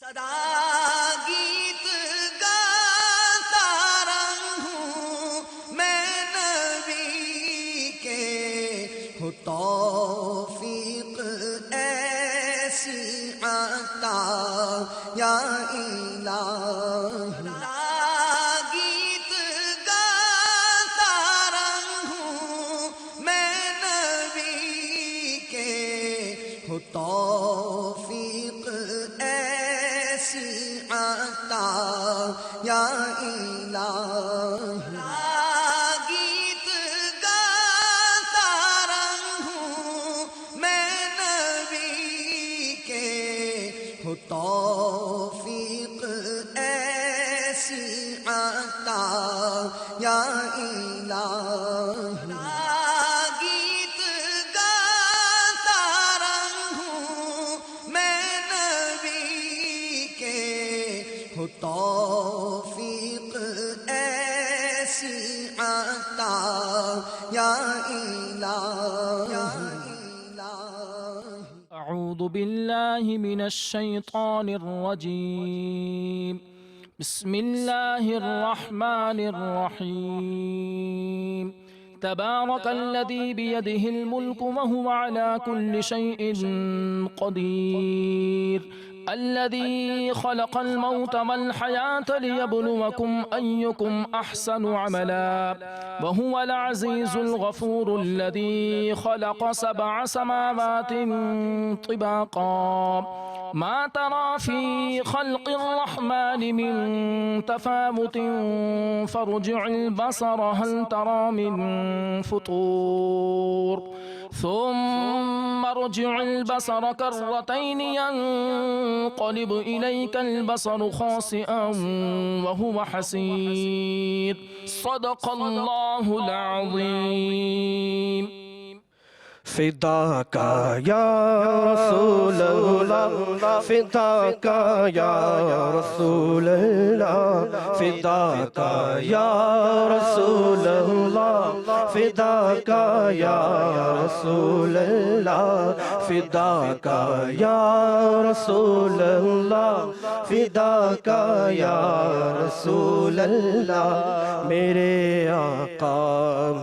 گیت گاتا رہوں میں نبی کے، ہو توفیق ایسی عطا یا الہ۔ گیت گاتا رہوں میں نبی کے، ہو توفیق ایسی عطا یا الہ۔ گیت گاتا رہوں میں نبی کے، ہو توفیق ایسی عطا یا الہ۔ گیت گاتا رہوں میں نبی کے، ہو توفیق ایسی عطا یا الہ۔ أعوذ بالله من الشيطان الرجيم. بسم الله الرحمن الرحيم. تبارك الذي بيده الملك وهو على كل شيء قدير. الذي خلق الموت والحياة ليبلوكم أيكم أحسن عملا وهو العزيز الغفور. الذي خلق 7 سماوات طباقا ما ترى في خلق الرحمن من تفاوت فارجع البصر هل ترى من فطور ثم ارجع البصر كرتين ينقلب إليك البصر خاسئا وهو حسير. صدق الله العظيم. فداک یا رسول اللہ، فداک یا رسول اللہ، فداک یا رسول اللہ، فداک یا رسول اللہ، فداک یا رسول اللہ، فداک یا رسول اللہ۔ میرے آقا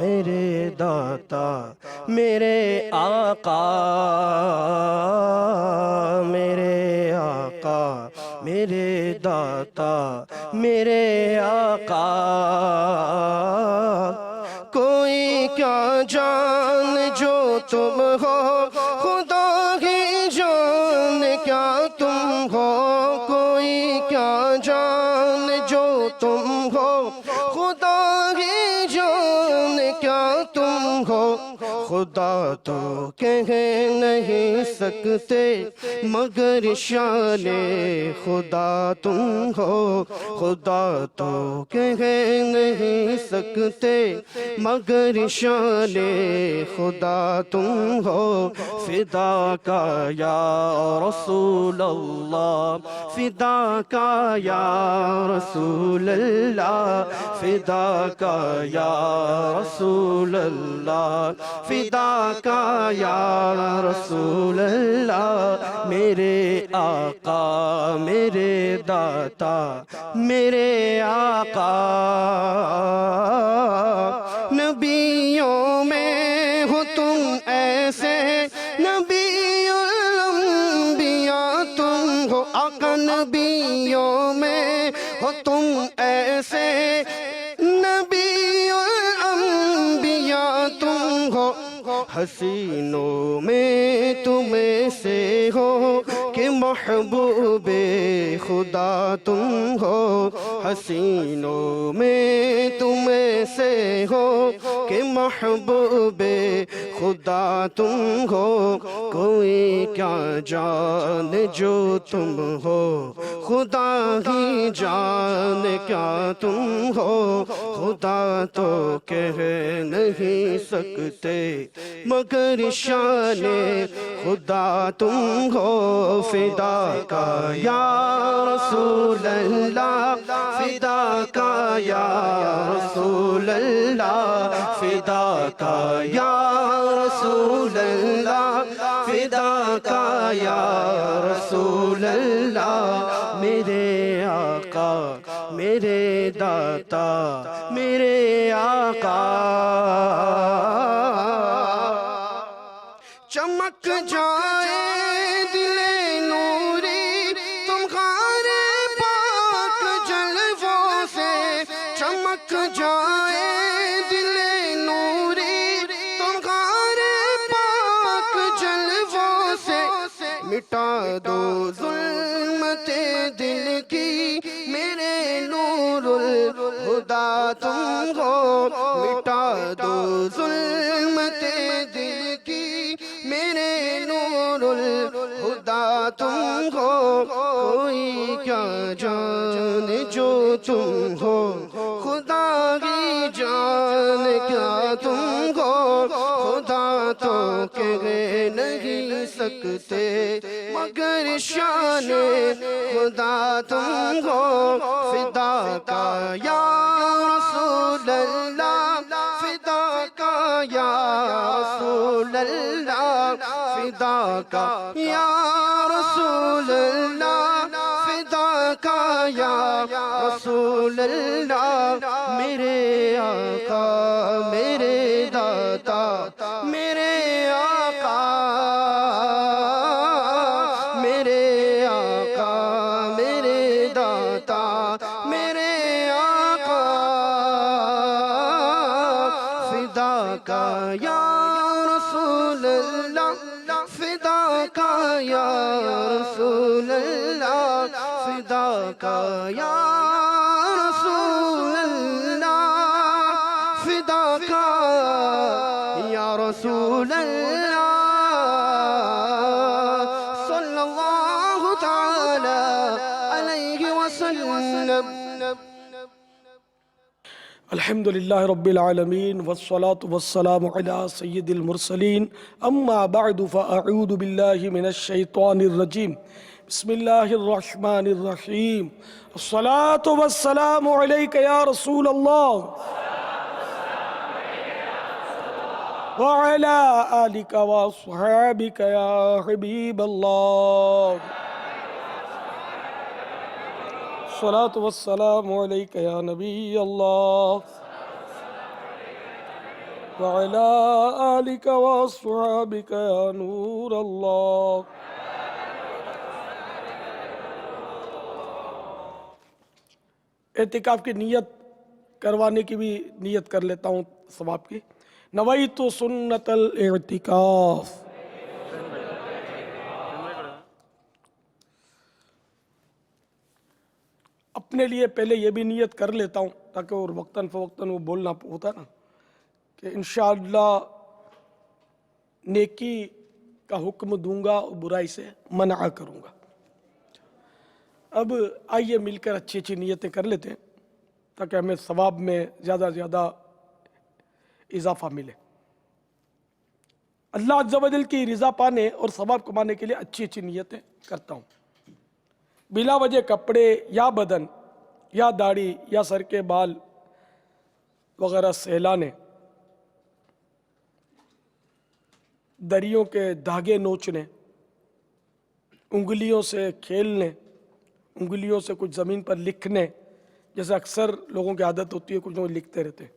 میرے داتا میرے آقا، میرے آقا میرے داتا میرے آقا، کوئی کیا جان جو تم ہو، خدا کی جان کیا تم ہو، کوئی کیا جان جو تم ہو، خدا کی جان کیا تم ہو۔ خدا تو کہہ نہیں سکتے مگر شان خدا تم ہو، خدا تو کہہ نہیں سکتے مگر شان خدا تم ہو۔ فداک یا رسول اللہ، فداک یا رسول اللہ، فداک یا رسول اللہ، فداک یا رسول اللہ۔ میرے آقا میرے داتا میرے آقا، نبیوں میں ہو تم ایسے، نبی الانبیاء تم ہو آقا، نبیوں میں ہو تم ایسے، نبی الانبیاء تم ہو۔ حسینوں میں تم سے ہو کہ محبوب خدا تم ہو، حسینوں میں تم سے ہو کہ محبوب خدا تم ہو۔ کوئی کیا جان جو تم ہو، خدا ہی جان کیا تم ہو۔ خدا تو کہہ نہیں سکتے مگر شان خدا تم ہو۔ فداک یا رسول اللہ، فداک یا رسول اللہ، فداک یا رسول اللہ، فداک یا رسول اللہ۔ میرے داتا میرے آقا چمک جائے دل نوری تمہارے پاک جلووں سے چمک جائے دل نوری تمہارے پاک جلووں سے مٹا دو ظلمت دل کی میرے نور الہدا تم ہو مٹا دو ظلمت دل کی میرے نور الہدا تم ہو کوئی کیا جان جو تم ہو خدا کی جان کیا تم ہو خدا تو کہہ نہیں سکتے مگر شان خدا تم ہو فدا کا یا رسول اللہ فدا کا یا رسول اللہ فدا کا یا رسول اللہ فدا کا یا رسول اللہ میرے آقا میرے داتا میرے آقا میرے آقا میرے داتا میرے آقا فدا کا یا رسول اللہ فدا کا یا رسول اللہ فدا کا یا رسول اللہ فدا کا یا رسول اللہ صلی اللہ تعالی علیہ وسلم الحمد للہ رب العالمین والصلاة والسلام علی سید المرسلین اما بعد فاعوذ باللہ من الشیطان الرجیم بسم اللہ الرحمن الرحیم الصلاة والسلام علیک یا رسول اللہ وعلى آلك وصحابك يا حبيب الله الصلاة والسلام عليك يا نبي الله وعلى آلك وصحابك يا نور الله اعتکاف کی نیت کروانے کی بھی نیت کر لیتا ہوں ثواب کی نویت سنت الاعتکاف اپنے لیے پہلے یہ بھی نیت کر لیتا ہوں تاکہ اور وقتاً فوقتاً وہ بولنا ہوتا نا کہ انشاءاللہ نیکی کا حکم دوں گا اور برائی سے منع کروں گا. اب آئیے مل کر اچھی اچھی نیتیں کر لیتے ہیں تاکہ ہمیں ثواب میں زیادہ زیادہ اضافہ ملے. اللہ عز و جل کی رضا پانے اور ثواب کمانے کے لیے اچھی اچھی نیتیں کرتا ہوں. بلا وجہ کپڑے یا بدن یا داڑھی یا سر کے بال وغیرہ سہلانے، دریوں کے دھاگے نوچنے، انگلیوں سے کھیلنے، انگلیوں سے کچھ زمین پر لکھنے، جیسے اکثر لوگوں کی عادت ہوتی ہے کچھ لوگ لکھتے رہتے ہیں،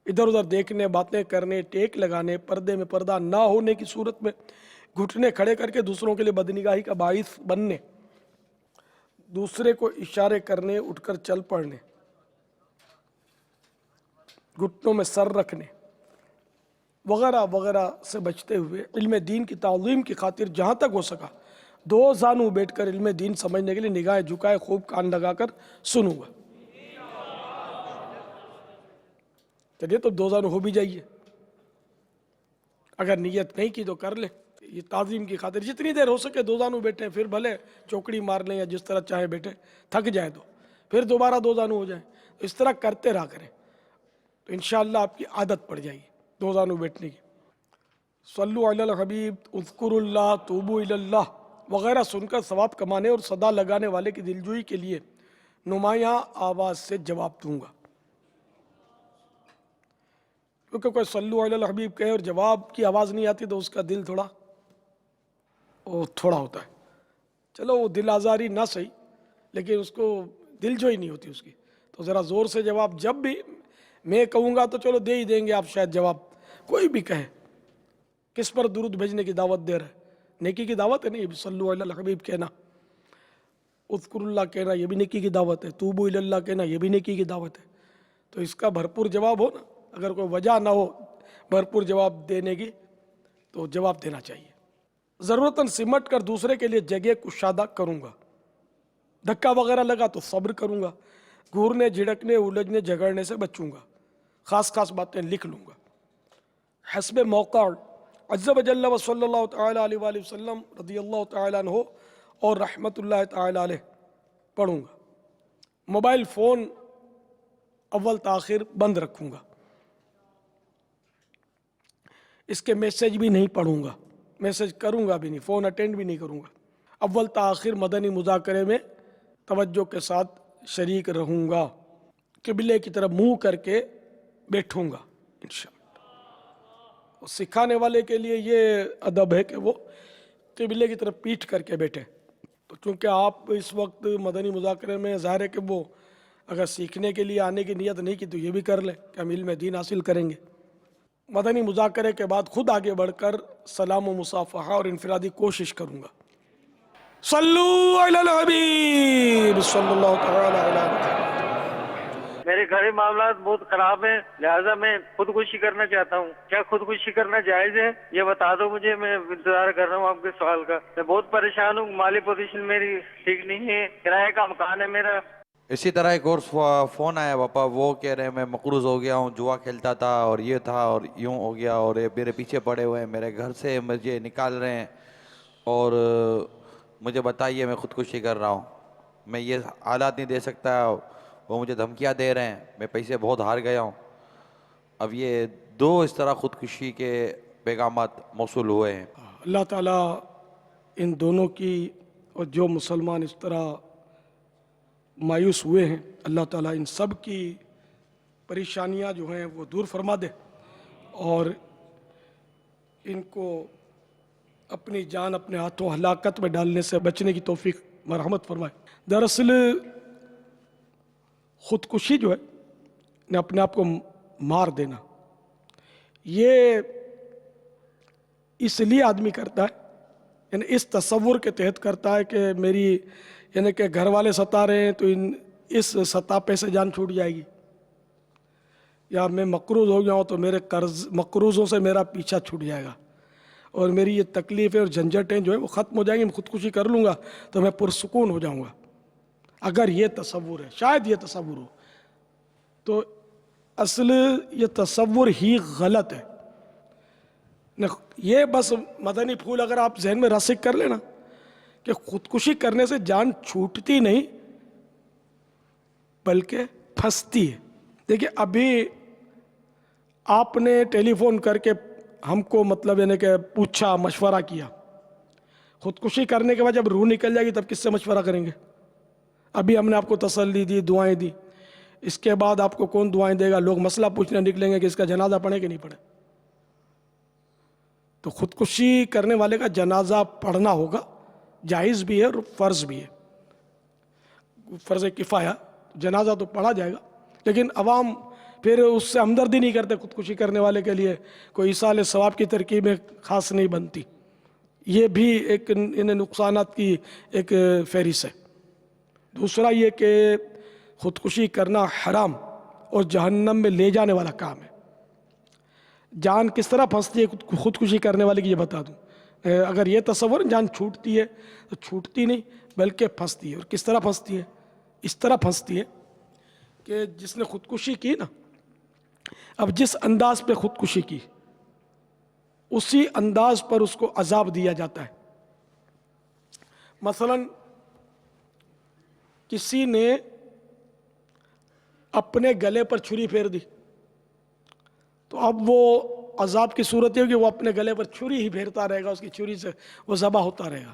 ادھر ادھر دیکھنے، باتیں کرنے، ٹیک لگانے، پردے میں پردہ نہ ہونے کی صورت میں گھٹنے کھڑے کر کے دوسروں کے لیے بدنگاہی کا باعث بننے، دوسرے کو اشارے کرنے، اٹھ کر چل پڑنے، گھٹنوں میں سر رکھنے وغیرہ وغیرہ سے بچتے ہوئے علم دین کی تعظیم کی خاطر جہاں تک ہو سکا دو زانو بیٹھ کر علم دین سمجھنے کے لیے نگاہ جھکائے خوب کان لگا کر سنوں گا. چلیے تو دو زانو ہو بھی جائیے، اگر نیت نہیں کی تو کر لیں. یہ تعظیم کی خاطر جتنی دیر ہو سکے دو زانو بیٹھیں، پھر بھلے چوکڑی مار لیں یا جس طرح چاہے بیٹھیں، تھک جائیں تو پھر دوبارہ دو زانو ہو جائیں. اس طرح کرتے رہا کریں تو انشاءاللہ آپ کی عادت پڑ جائے گی دو زانو بیٹھنے کی. صلو علی الحبیب، اذکروا اللہ، توبوا الی اللہ وغیرہ سن کر ثواب کمانے اور صدا لگانے والے کی دلجوئی کے لیے نمایاں آواز سے جواب دوں گا. کیونکہ کوئی صلو علی الحبیب کہے اور جواب کی آواز نہیں آتی تو اس کا دل تھوڑا ہوتا ہے. چلو وہ دل آزاری نہ صحیح، لیکن اس کو دل جوئی نہیں ہوتی اس کی. تو ذرا زور سے جواب, جب بھی میں کہوں گا تو چلو دے ہی دیں گے آپ شاید جواب, کوئی بھی کہے کس پر درود بھیجنے کی دعوت دے رہا ہے, نیکی کی دعوت ہے. نہیں, صلو علی الحبیب کہنا, اذکر اللہ کہنا, یہ بھی نیکی کی دعوت ہے. توبو الی اللہ کہنا, یہ بھی نیکی کی دعوت ہے. تو اس کا بھرپور جواب ہو نا, اگر کوئی وجہ نہ ہو بھرپور جواب دینے کی تو جواب دینا چاہیے. ضرورتاً سمٹ کر دوسرے کے لیے جگہ کشادہ کروں گا. دھکا وغیرہ لگا تو صبر کروں گا. گھورنے جھڑکنے الجھنے جھگڑنے سے بچوں گا. خاص خاص باتیں لکھ لوں گا. حسب موقع عز و جل و صلی اللہ تعالیٰ علیہ وآلہ وسلم رضی اللہ تعالیٰ عنہ اور رحمت اللہ تعالیٰ علیہ پڑھوں گا. موبائل فون اول تاخیر بند رکھوں گا. اس کے میسج بھی نہیں پڑھوں گا, میسج کروں گا بھی نہیں, فون اٹینڈ بھی نہیں کروں گا. اول تاخیر مدنی مذاکرے میں توجہ کے ساتھ شریک رہوں گا. قبلے کی طرف منہ کر کے بیٹھوں گا انشاءاللہ. سکھانے والے کے لیے یہ ادب ہے کہ وہ قبلے کی طرف پیٹھ کر کے بیٹھے. تو چونکہ آپ اس وقت مدنی مذاکرے میں ظاہر ہے کہ وہ اگر سیکھنے کے لیے آنے کی نیت نہیں کی تو یہ بھی کر لیں کہ ہم علم دین حاصل کریں گے. مدنی مذاکرے کے بعد خود آگے بڑھ کر سلام و مصافحہ اور انفرادی کوشش کروں گا. صلو علی الحبیب صلی اللہ تعالی علیہ وسلم. میرے گھری معاملات بہت خراب ہیں, لہٰذا میں خودکشی کرنا چاہتا ہوں. کیا خودکشی کرنا جائز ہے؟ یہ بتا دو مجھے, میں انتظار کر رہا ہوں آپ کے سوال کا. میں بہت پریشان ہوں, مالی پوزیشن میری ٹھیک نہیں ہے, کرائے کا مکان ہے میرا. اسی طرح ایک اور فون آیا پاپا, وہ کہہ رہے ہیں میں مقروض ہو گیا ہوں, جوا کھیلتا تھا اور یہ تھا اور یوں ہو گیا, اور یہ میرے پیچھے پڑے ہوئے ہیں, میرے گھر سے مجھے نکال رہے ہیں, اور مجھے بتائیے میں خودکشی کر رہا ہوں, میں یہ حالات نہیں دے سکتا. وہ مجھے دھمکیاں دے رہے ہیں, میں پیسے بہت ہار گیا ہوں. اب یہ دو اس طرح خودکشی کے پیغامات موصول ہوئے ہیں. اللہ تعالیٰ ان دونوں کی, اور جو مسلمان اس طرح مایوس ہوئے ہیں, اللہ تعالیٰ ان سب کی پریشانیاں جو ہیں وہ دور فرما دے, اور ان کو اپنی جان اپنے ہاتھوں ہلاکت میں ڈالنے سے بچنے کی توفیق مرحمت فرمائے. دراصل خودکشی جو ہے اپنے آپ کو مار دینا, یہ اس لیے آدمی کرتا ہے, یعنی اس تصور کے تحت کرتا ہے کہ میری یعنی کہ گھر والے ستا رہے ہیں تو اس ستاپے سے جان چھوٹ جائے گی, یا میں مقروض ہو گیا ہوں تو میرے قرض مقروضوں سے میرا پیچھا چھوٹ جائے گا, اور میری یہ تکلیفیں اور جھنجھٹیں جو ہے وہ ختم ہو جائیں گی, میں خودکشی کر لوں گا تو میں پرسکون ہو جاؤں گا. اگر یہ تصور ہے, شاید یہ تصور ہو, تو اصل یہ تصور ہی غلط ہے. یہ بس مدنی پھول اگر آپ ذہن میں راسخ کر لینا کہ خودکشی کرنے سے جان چھوٹتی نہیں بلکہ پھنستی ہے. دیکھیں ابھی آپ نے ٹیلی فون کر کے ہم کو مطلب یعنی کہ پوچھا, مشورہ کیا. خودکشی کرنے کے بعد جب روح نکل جائے گی تب کس سے مشورہ کریں گے؟ ابھی ہم نے آپ کو تسلی دی, دعائیں دی, اس کے بعد آپ کو کون دعائیں دے گا؟ لوگ مسئلہ پوچھنے نکلیں گے کہ اس کا جنازہ پڑھے کہ نہیں پڑھے. تو خودکشی کرنے والے کا جنازہ پڑھنا ہوگا, جائز بھی ہے اور فرض بھی ہے. فرض کفایہ, جنازہ تو پڑھا جائے گا, لیکن عوام پھر اس سے ہمدردی نہیں کرتے. خودکشی کرنے والے کے لیے کوئی ایصال ثواب کی ترکیبیں خاص نہیں بنتی. یہ بھی ایک ان نقصانات کی ایک فہرست ہے. دوسرا یہ کہ خودکشی کرنا حرام اور جہنم میں لے جانے والا کام ہے. جان کس طرح پھنستی ہے خودکشی کرنے والے کی یہ بتا دوں. اگر یہ تصور جان چھوٹتی ہے تو چھوٹتی نہیں بلکہ پھنستی ہے. اور کس طرح پھنستی ہے؟ اس طرح پھنستی ہے کہ جس نے خودکشی کی نا, اب جس انداز پہ خودکشی کی اسی انداز پر اس کو عذاب دیا جاتا ہے. مثلا کسی نے اپنے گلے پر چھری پھیر دی تو اب وہ عذاب کی صورت یہ ہوگی وہ اپنے گلے پر چھری ہی پھیرتا رہے گا, اس کی چھری سے وہ ذبح ہوتا رہے گا.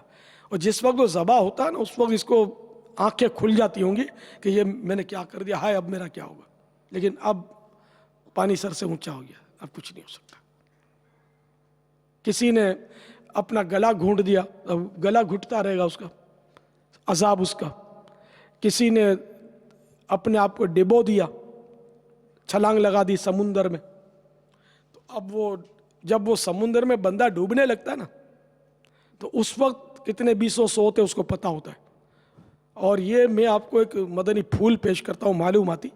اور جس وقت وہ ذبح ہوتا ہے نا اس وقت اس کو آنکھیں کھل جاتی ہوں گی کہ یہ میں نے کیا کر دیا, ہائے اب میرا کیا ہوگا. لیکن اب پانی سر سے اونچا ہو گیا, اب کچھ نہیں ہو سکتا. کسی نے اپنا گلا گھونٹ دیا, اب گلا گھٹتا رہے گا اس کا عذاب اس کا. کسی نے اپنے آپ کو ڈبو دیا, چھلانگ لگا دی سمندر میں, تو اب وہ جب وہ سمندر میں بندہ ڈوبنے لگتا ہے نا, تو اس وقت کتنے 200 سو ہوتے اس کو پتہ ہوتا ہے. اور یہ میں آپ کو ایک مدنی پھول پیش کرتا ہوں معلوماتی,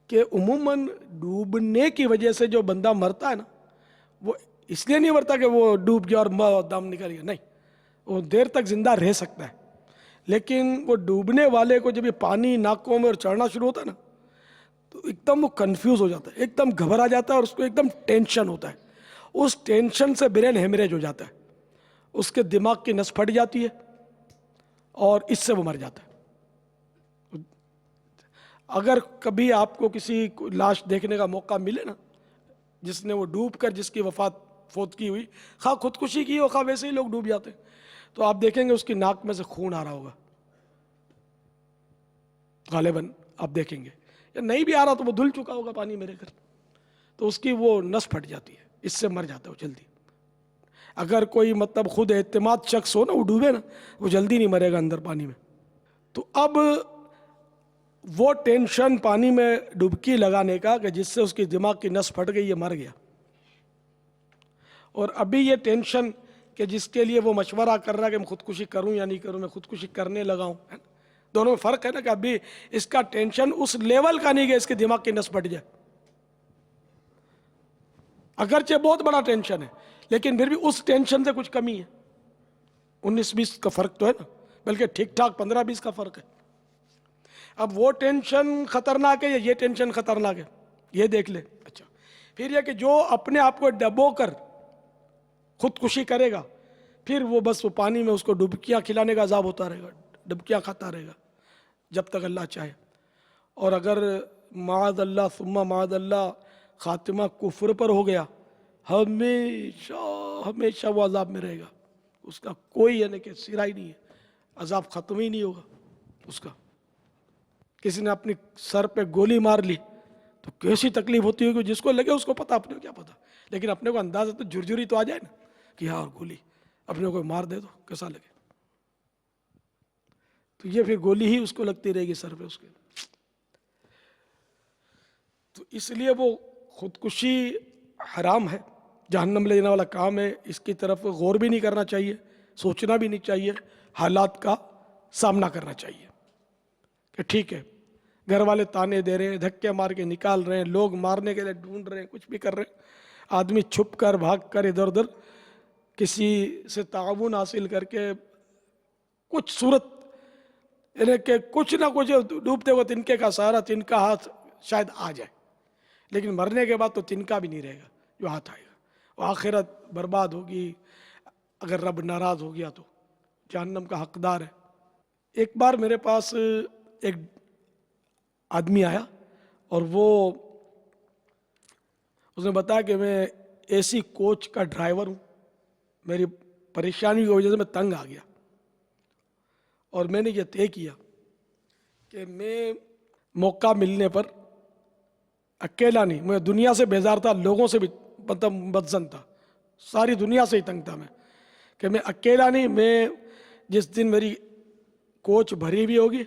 کہ عموماً ڈوبنے کی وجہ سے جو بندہ مرتا ہے نا, وہ اس لیے نہیں مرتا کہ وہ ڈوب گیا اور دم نکل گیا, نہیں, وہ دیر تک زندہ رہ سکتا ہے. لیکن وہ ڈوبنے والے کو جب یہ پانی ناکوں میں اور چڑھنا شروع ہوتا ہے نا, تو ایک دم وہ کنفیوز ہو جاتا ہے, ایک دم گھبرا جاتا ہے, اور اس کو ایک دم ٹینشن ہوتا ہے. اس ٹینشن سے برین ہیمریج ہو جاتا ہے, اس کے دماغ کی نس پھٹ جاتی ہے, اور اس سے وہ مر جاتا ہے. اگر کبھی آپ کو کسی لاش دیکھنے کا موقع ملے نا, جس نے وہ ڈوب کر جس کی فوت کی ہوئی, خواہ خودکشی کی ہو خواہ ویسے ہی لوگ ڈوب جاتے ہیں, تو آپ دیکھیں گے اس کی ناک میں سے خون آ رہا ہوگا غالباً, آپ دیکھیں گے, یا نہیں بھی آ رہا تو وہ دھل چکا ہوگا پانی میرے گھر, تو اس کی وہ نس پھٹ جاتی ہے, اس سے مر جاتا ہے وہ جلدی. اگر کوئی مطلب خود اعتماد شخص ہو نا, وہ ڈوبے نا, وہ جلدی نہیں مرے گا اندر پانی میں. تو اب وہ ٹینشن پانی میں ڈبکی لگانے کا کہ جس سے اس کی دماغ کی نس پھٹ گئی, یہ مر گیا. اور ابھی یہ ٹینشن کہ جس کے لیے وہ مشورہ کر رہا ہے کہ میں خودکشی کروں یا نہیں کروں, میں خودکشی کرنے لگا ہوں, دونوں میں فرق ہے نا, کہ ابھی اس کا ٹینشن اس لیول کا نہیں کہ اس کے دماغ کی نس پھٹ جائے. اگرچہ بہت بڑا ٹینشن ہے, لیکن پھر بھی اس ٹینشن سے کچھ کمی ہے. 19-20 کا فرق تو ہے نا, بلکہ ٹھیک ٹھاک 15-20 کا فرق ہے. اب وہ ٹینشن خطرناک ہے یا یہ ٹینشن خطرناک ہے, یہ دیکھ لے. اچھا, پھر یہ کہ جو اپنے آپ کو ڈبو کر خودکشی کرے گا, پھر وہ بس وہ پانی میں اس کو ڈبکیاں کھلانے کا عذاب ہوتا رہے گا, ڈبکیاں کھاتا رہے گا جب تک اللہ چاہے. اور اگر معاذ اللہ ثم معاذ اللہ خاتمہ کفر پر ہو گیا, ہمیشہ وہ عذاب میں رہے گا. اس کا کوئی یعنی کہ سرا ہی نہیں ہے, عذاب ختم ہی نہیں ہوگا اس کا. کسی نے اپنی سر پہ گولی مار لی تو کیسی تکلیف ہوتی ہوگی, جس کو لگے اس کو پتا, اپنے کو کیا پتا. لیکن اپنے کو اندازہ تو جھرجھری تو آ جائے نا کہ ہاں, اور گولی اپنے کو مار دے تو کیسا لگے. تو یہ پھر گولی ہی اس کو لگتی رہے گی سر پہ اس کے. تو اس لیے وہ خودکشی حرام ہے, جہنم لے جانے والا کام ہے. اس کی طرف غور بھی نہیں کرنا چاہیے, سوچنا بھی نہیں چاہیے, حالات کا سامنا کرنا چاہیے کہ ٹھیک ہے, گھر والے تانے دے رہے ہیں, دھکے مار کے نکال رہے ہیں, لوگ مارنے کے لیے ڈھونڈ رہے ہیں, کچھ بھی کر رہے ہیں. آدمی چھپ کر بھاگ کر ادھر ادھر کسی سے تعاون حاصل کر کے کچھ صورت, یعنی کہ کچھ نہ کچھ ڈوبتے ہوئے تنکے کا سہارا, تنکا ہاتھ شاید آ جائے, لیکن مرنے کے بعد تو تنکا بھی نہیں رہے گا جو ہاتھ آئے گا. وہ آخرت برباد ہوگی, اگر رب ناراض ہو گیا تو جہنم کا حقدار ہے. ایک بار میرے پاس ایک آدمی آیا, اور وہ اس نے بتایا کہ میں اے سی کوچ کا ڈرائیور ہوں, میری پریشانی کی وجہ سے میں تنگ آ گیا, اور میں نے یہ طے کیا کہ میں موقع ملنے پر اکیلا نہیں, میں دنیا سے بیزار تھا, لوگوں سے بھی مطلب بدزن تھا, ساری دنیا سے ہی تنگ تھا میں, کہ میں اکیلا نہیں, میں جس دن میری کوچ بھری بھی ہوگی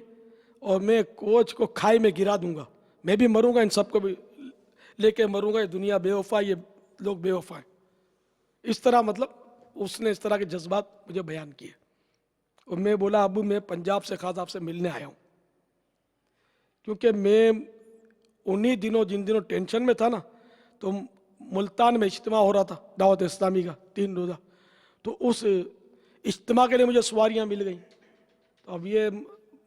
اور میں کوچ کو کھائی میں گرا دوں گا, میں بھی مروں گا, ان سب کو بھی لے کے مروں گا, یہ دنیا بے وفا, یہ لوگ بے وفا ہیں. اس طرح مطلب اس نے اس طرح کے جذبات مجھے بیان کیے. اور میں بولا ابو میں پنجاب سے خاص آپ سے ملنے آیا ہوں, کیونکہ میں انہی دنوں جن دنوں ٹینشن میں تھا نا, تو ملتان میں اجتماع ہو رہا تھا دعوت اسلامی کا 3 روزہ, تو اس اجتماع کے لیے مجھے سواریاں مل گئیں. تو اب یہ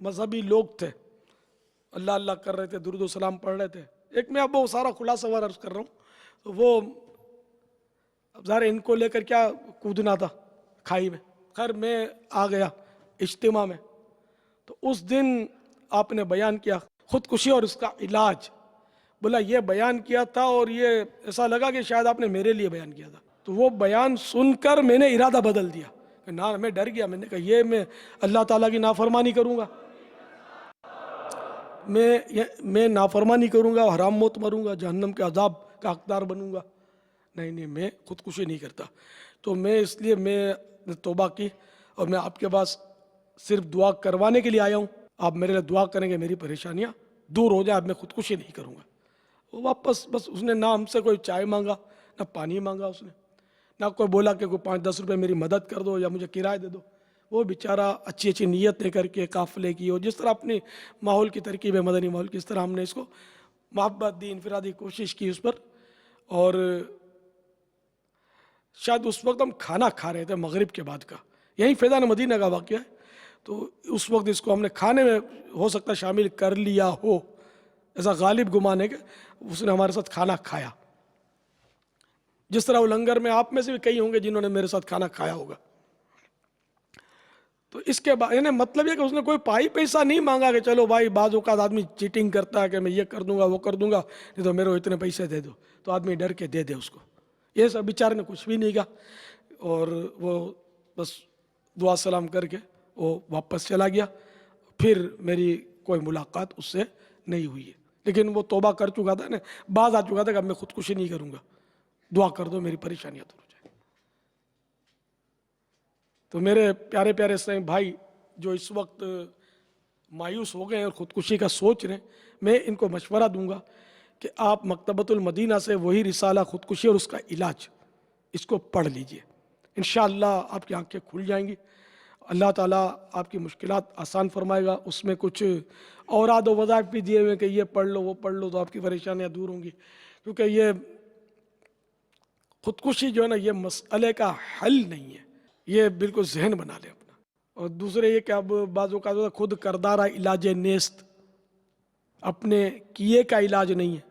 مذہبی لوگ تھے, اللہ اللہ کر رہے تھے, درود و سلام پڑھ رہے تھے. ایک میں اب وہ سارا خلاصہ عرض کر رہا ہوں, تو وہ اب ظاہر ان کو لے کر کیا کودنا تھا کھائی میں. خیر میں آ گیا اجتماع میں, تو اس دن آپ نے بیان کیا خودکشی اور اس کا علاج. بولا یہ بیان کیا تھا, اور یہ ایسا لگا کہ شاید آپ نے میرے لیے بیان کیا تھا. تو وہ بیان سن کر میں نے ارادہ بدل دیا, کہ نہ, میں ڈر گیا. میں نے کہا یہ میں اللہ تعالیٰ کی نافرمانی کروں گا, میں نافرمانی کروں گا, حرام موت مروں گا, جہنم کے عذاب کا حقدار بنوں گا. نہیں, میں خودکشی نہیں کرتا. تو میں اس لیے میں نے توبہ کی, اور میں آپ کے پاس صرف دعا کروانے کے لیے آیا ہوں. آپ میرے لیے دعا کریں گے میری پریشانیاں دور ہو جائیں, اب میں خودکشی نہیں کروں گا. وہ واپس بس اس نے نہ ہم سے کوئی چائے مانگا نہ پانی مانگا, اس نے نہ کوئی بولا کہ کوئی 5-10 روپے میری مدد کر دو یا مجھے کرایہ دے دو. وہ بیچارہ اچھی اچھی نیتیں کر کے قافلے کی, اور جس طرح اپنی ماحول کی ترکیب ہے مدنی ماحول کی, اس طرح ہم نے اس کو محبت دی, انفرادی کوشش کی اس پر. اور شاید اس وقت ہم کھانا کھا رہے تھے مغرب کے بعد کا, یہی فیضان مدینہ کا واقعہ ہے, تو اس وقت اس کو ہم نے کھانے میں ہو سکتا شامل کر لیا ہو, ایسا غالب گمان ہے کہ اس نے ہمارے ساتھ کھانا کھایا. جس طرح وہ لنگر میں آپ میں سے بھی کئی ہوں گے جنہوں نے میرے ساتھ کھانا کھایا ہوگا. تو اس کے بعد یعنی مطلب یہ کہ اس نے کوئی پائی پیسہ نہیں مانگا کہ چلو بھائی بعض اوقات آدمی چیٹنگ کرتا ہے کہ میں یہ کر دوں گا وہ کر دوں گا, نہیں تو میرے کو اتنے پیسے دے دو, تو آدمی ڈر کے دے دے اس کو. یہ سب بیچارے نے کچھ بھی نہیں کہا, اور وہ بس دعا سلام کر کے وہ واپس چلا گیا. پھر میری کوئی ملاقات اس سے نہیں ہوئی ہے, لیکن وہ توبہ کر چکا تھا نا, باز آ چکا تھا کہ اب میں خودکشی نہیں کروں گا, دعا کر دو میری پریشانیاں دور ہو جائیں. تو میرے پیارے پیارے اسلامی بھائی جو اس وقت مایوس ہو گئے ہیں اور خودکشی کا سوچ رہے ہیں, میں ان کو مشورہ دوں گا کہ آپ مکتبۃ المدینہ سے وہی رسالہ خودکشی اور اس کا علاج اس کو پڑھ لیجئے. انشاءاللہ آپ کی آنکھیں کھل جائیں گی, اللہ تعالیٰ آپ کی مشکلات آسان فرمائے گا. اس میں کچھ اوراد و وظائف بھی دیے ہوئے کہ یہ پڑھ لو وہ پڑھ لو تو آپ کی پریشانیاں دور ہوں گی. کیونکہ یہ خودکشی جو ہے نا یہ مسئلے کا حل نہیں ہے, یہ بالکل ذہن بنا لیں اپنا. اور دوسرے یہ کہ اب بعض اوقات خود کردارہ علاج نیست, اپنے کیے کا علاج نہیں ہے.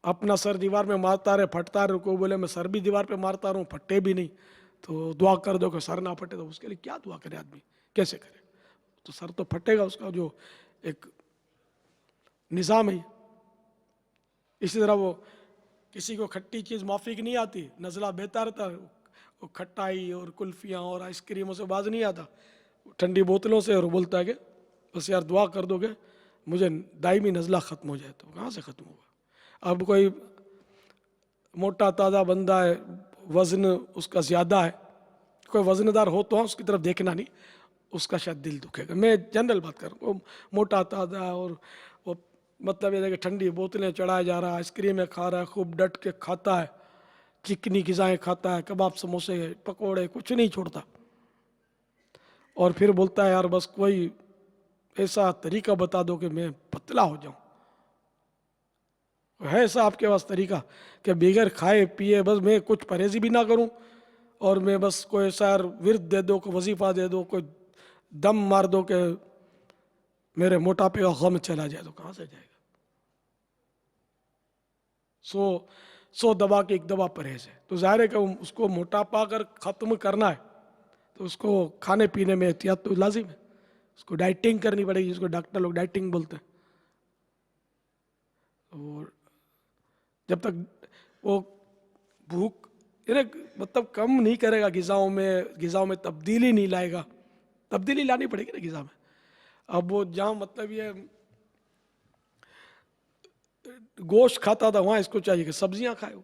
اپنا سر دیوار میں مارتا رہے پھٹتا رہے, کوئی بولے میں سر بھی دیوار پہ مارتا رہا ہوں پھٹے بھی نہیں, تو دعا کر دو کہ سر نہ پھٹے, تو اس کے لیے کیا دعا کرے آدمی, کیسے کرے؟ تو سر تو پھٹے گا, اس کا جو ایک نظام ہے. اسی طرح وہ کسی کو کھٹی چیز معافی نہیں آتی, نزلہ بہتا رہتا, وہ کھٹائی اور کلفیاں اور آئس کریموں سے باز نہیں آتا, ٹھنڈی بوتلوں سے, اور بولتا ہے کہ بس یار دعا کر دو کہ مجھے دائمی نزلہ ختم ہو جائے. تو کہاں سے ختم ہوگا؟ اب کوئی موٹا تازہ بندہ ہے, وزن اس کا زیادہ ہے, کوئی وزن دار ہو تو اس کی طرف دیکھنا نہیں, اس کا شاید دل دکھے گا. میں جنرل بات کر رہا ہوں, موٹا تازہ اور وہ مطلب یہ ہے کہ ٹھنڈی بوتلیں چڑھایا جا رہا ہے, آئس کریمیں کھا رہا ہے, خوب ڈٹ کے کھاتا ہے, چکنی غذائیں کھاتا ہے, کباب سموسے پکوڑے کچھ نہیں چھوڑتا, اور پھر بولتا ہے یار بس کوئی ایسا طریقہ بتا دو کہ میں پتلا ہو جاؤں. ہے ایسا آپ کے پاس طریقہ کہ بغیر کھائے پیے بس میں کچھ پرہیزی بھی نہ کروں, اور میں بس کوئی ایسا ورد دے دو, کوئی وظیفہ دے دو, کوئی دم مار دو کہ میرے موٹاپے کا غم چلا جائے, تو کہاں سے جائے گا؟ 100 دوا کی ایک دوا پرہیز ہے. تو ظاہر ہے کہ اس کو موٹاپا اگر ختم کرنا ہے تو اس کو کھانے پینے میں احتیاط تو لازم ہے, اس کو ڈائٹنگ کرنی پڑے گی, جس کو ڈاکٹر لوگ ڈائٹنگ بولتے ہیں. اور جب تک وہ بھوک مطلب کم نہیں کرے گا, غذاؤں میں تبدیلی نہیں لائے گا, تبدیلی لانی پڑے گی نا غذا میں. اب وہ جہاں مطلب یہ گوشت کھاتا تھا وہاں اس کو چاہیے کہ سبزیاں کھائے, وہ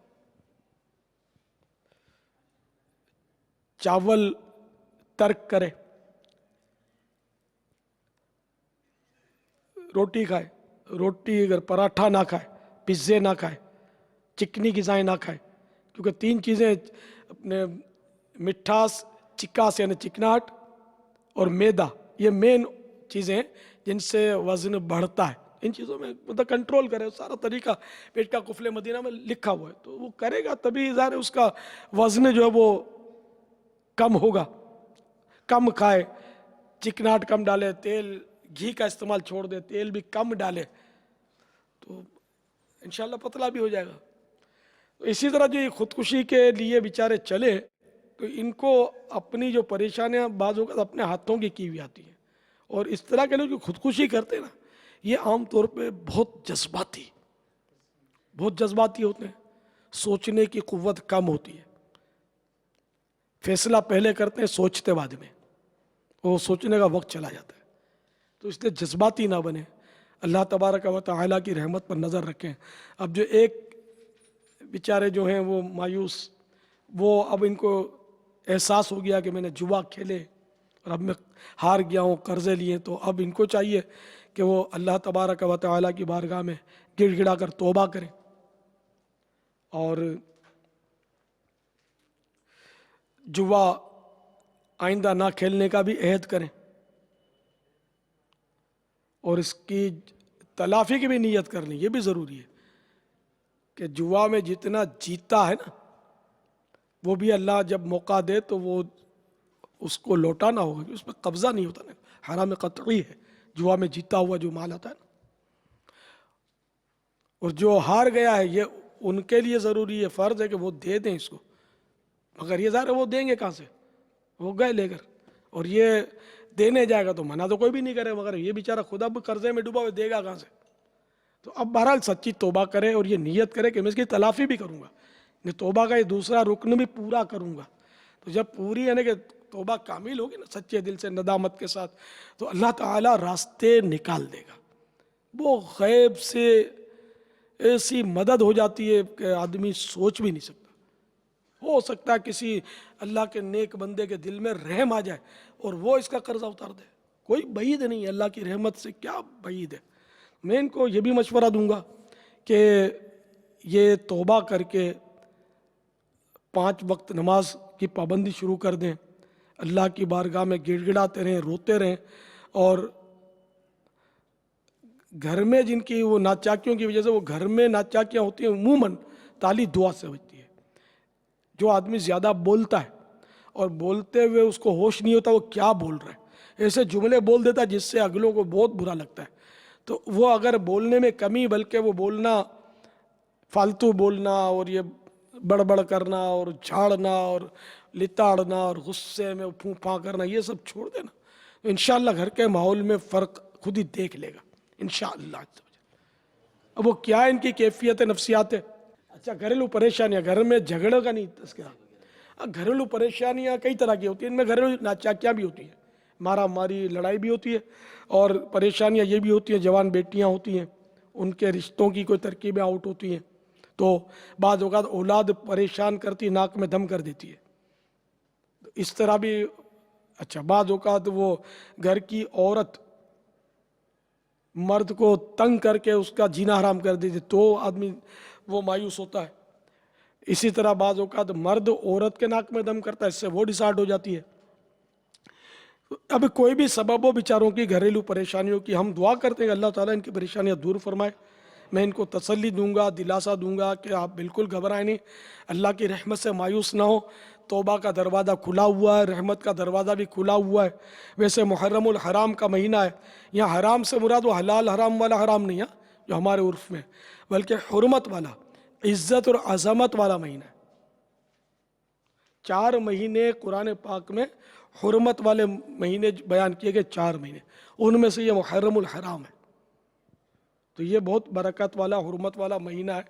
چاول ترک کرے, روٹی کھائے, روٹی اگر پراٹھا نہ کھائے, پزے نہ کھائے, چکنی غذائیں نہ کھائے, کیونکہ 3 چیزیں اپنے مٹھاس, چکاس یعنی چکناہٹ اور میدا, یہ مین چیزیں ہیں جن سے وزن بڑھتا ہے. ان چیزوں میں مطلب کنٹرول کرے, سارا طریقہ پیٹ کا قفل مدینہ میں لکھا ہوا ہے, تو وہ کرے گا تبھی ظاہر اس کا وزن جو ہے وہ کم ہوگا. کم کھائے, چکناہٹ کم ڈالے, تیل گھی کا استعمال چھوڑ دے, تیل بھی کم ڈالے, تو انشاءاللہ پتلا بھی ہو جائے گا. تو اسی طرح جو یہ خودکشی کے لیے بیچارے چلے, تو ان کو اپنی جو پریشانیاں بعض اوقات اپنے ہاتھوں کی ہوئی آتی ہیں. اور اس طرح کے لوگ جو خودکشی کرتے ہیں نا, یہ عام طور پہ بہت جذباتی ہوتے ہیں, سوچنے کی قوت کم ہوتی ہے, فیصلہ پہلے کرتے ہیں سوچتے بعد میں, وہ سوچنے کا وقت چلا جاتا ہے. تو اس لیے جذباتی نہ بنے, اللہ تبارک و تعالیٰ کی رحمت پر نظر رکھیں. اب جو ایک بیچارے جو ہیں وہ مایوس, وہ اب ان کو احساس ہو گیا کہ میں نے جوا کھیلے اور اب میں ہار گیا ہوں، قرضے لیے، تو اب ان کو چاہیے کہ وہ اللہ تبارک و تعالیٰ کی بارگاہ میں گڑ گڑا کر توبہ کریں اور جوا آئندہ نہ کھیلنے کا بھی عہد کریں اور اس کی تلافی کی بھی نیت کر لیں. یہ بھی ضروری ہے کہ جوا میں جتنا جیتا ہے نا وہ بھی اللہ جب موقع دے تو وہ اس کو لوٹانا ہوگا، اس پہ قبضہ نہیں ہوتا نا، حرام قطعی ہے جوا میں جیتا ہوا جو مال آتا ہے نا. اور جو ہار گیا ہے یہ ان کے لیے ضروری ہے، فرض ہے کہ وہ دے دیں اس کو، مگر یہ ظاہر ہے وہ دیں گے کہاں سے، وہ گئے لے کر، اور یہ دینے جائے گا تو منع تو کوئی بھی نہیں کرے، مگر یہ بیچارہ خدا بھی قرضے میں ڈوبا ہوئے دے گا کہاں سے. تو اب بہرحال سچی توبہ کرے اور یہ نیت کرے کہ میں اس کی تلافی بھی کروں گا، میں توبہ کا یہ دوسرا رکن بھی پورا کروں گا. تو جب پوری یعنی کہ توبہ کامل ہوگی نا سچے دل سے ندامت کے ساتھ، تو اللہ تعالیٰ راستے نکال دے گا. وہ غیب سے ایسی مدد ہو جاتی ہے کہ آدمی سوچ بھی نہیں سکتا. ہو سکتا ہے کسی اللہ کے نیک بندے کے دل میں رحم آ جائے اور وہ اس کا قرضہ اتار دے. کوئی بعید نہیں ہے، اللہ کی رحمت سے کیا بعید ہے. میں ان کو یہ بھی مشورہ دوں گا کہ یہ توبہ کر کے 5 وقت نماز کی پابندی شروع کر دیں، اللہ کی بارگاہ میں گڑ گڑاتے رہیں، روتے رہیں. اور گھر میں جن کی وہ ناچاکیوں کی وجہ سے وہ گھر میں ناچاکیاں ہوتی ہیں، عموماً تالی دعا سے بچتی ہے. جو آدمی زیادہ بولتا ہے اور بولتے ہوئے اس کو ہوش نہیں ہوتا وہ کیا بول رہا ہے، ایسے جملے بول دیتا ہے جس سے اگلوں کو بہت برا لگتا ہے. تو وہ اگر بولنے میں کمی، بلکہ وہ بولنا فالتو بولنا اور یہ بڑبڑ کرنا اور جھاڑنا اور لتاڑنا اور غصے میں پھوں پھاں کرنا، یہ سب چھوڑ دینا، انشاءاللہ گھر کے ماحول میں فرق خود ہی دیکھ لے گا انشاءاللہ. اب وہ کیا ان کی کیفیت نفسیات ہے. اچھا، گھریلو پریشانیاں، گھر میں جھگڑے کا نہیں تذکرہ. گھریلو پریشانیاں کئی طرح کی ہوتی ہیں، ان میں گھریلو ناچاکیاں بھی ہوتی ہیں، مارا ماری لڑائی بھی ہوتی ہے، اور پریشانیاں یہ بھی ہوتی ہیں جوان بیٹیاں ہوتی ہیں ان کے رشتوں کی کوئی ترکیبیں آؤٹ ہوتی ہیں، تو بعض اوقات اولاد پریشان کرتی، ناک میں دم کر دیتی ہے. اس طرح بھی اچھا بعض اوقات وہ گھر کی عورت مرد کو تنگ کر کے اس کا جینا حرام کر دیتی تو آدمی وہ مایوس ہوتا ہے. اسی طرح بعض اوقات مرد عورت کے ناک میں دم کرتا ہے، اس سے وہ ڈسارڈ ہو جاتی ہے. اب کوئی بھی سبب ہو بیچاروں کی گھریلو پریشانیوں کی، ہم دعا کرتے ہیں اللہ تعالیٰ ان کی پریشانیاں دور فرمائے. میں ان کو تسلی دوں گا، دلاسا دوں گا کہ آپ بالکل گھبرائیں نہیں، اللہ کی رحمت سے مایوس نہ ہو. توبہ کا دروازہ کھلا ہوا ہے، رحمت کا دروازہ بھی کھلا ہوا ہے. ویسے محرم الحرام کا مہینہ ہے، یہاں حرام سے مراد وہ حلال حرام والا حرام نہیں ہے جو ہمارے عرف میں، بلکہ حرمت والا، عزت اور عظمت والا مہینہ ہے. 4 مہینے قرآن پاک میں حرمت والے مہینے بیان کیے گئے، 4 مہینے، ان میں سے یہ محرم الحرام ہے. تو یہ بہت برکت والا حرمت والا مہینہ ہے.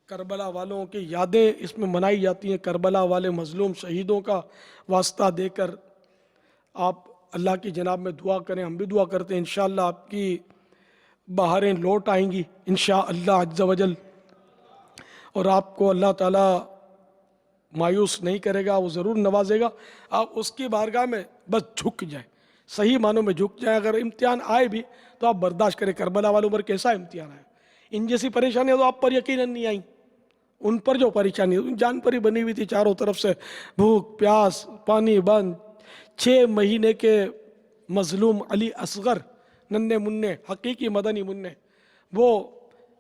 کربلا والوں کی یادیں اس میں منائی جاتی ہیں. کربلا والے مظلوم شہیدوں کا واسطہ دے کر آپ اللہ کی جناب میں دعا کریں، ہم بھی دعا کرتے ہیں. انشاءاللہ آپ کی بہاریں لوٹ آئیں گی انشاءاللہ عز و جل، اور آپ کو اللہ تعالیٰ مایوس نہیں کرے گا، وہ ضرور نوازے گا. آپ اس کی بارگاہ میں بس جھک جائیں، صحیح معنوں میں جھک جائیں. اگر امتحان آئے بھی تو آپ برداشت کریں. کربلا والوں پر کیسا امتحان آیا، ان جیسی پریشانیاں تو آپ پر یقیناً نہیں آئیں. ان پر جو پریشانی جان پر ہی بنی ہوئی تھی، چاروں طرف سے بھوک پیاس پانی بند. 6 مہینے کے مظلوم علی اصغر ننھے منع حقیقی مدنی منع، وہ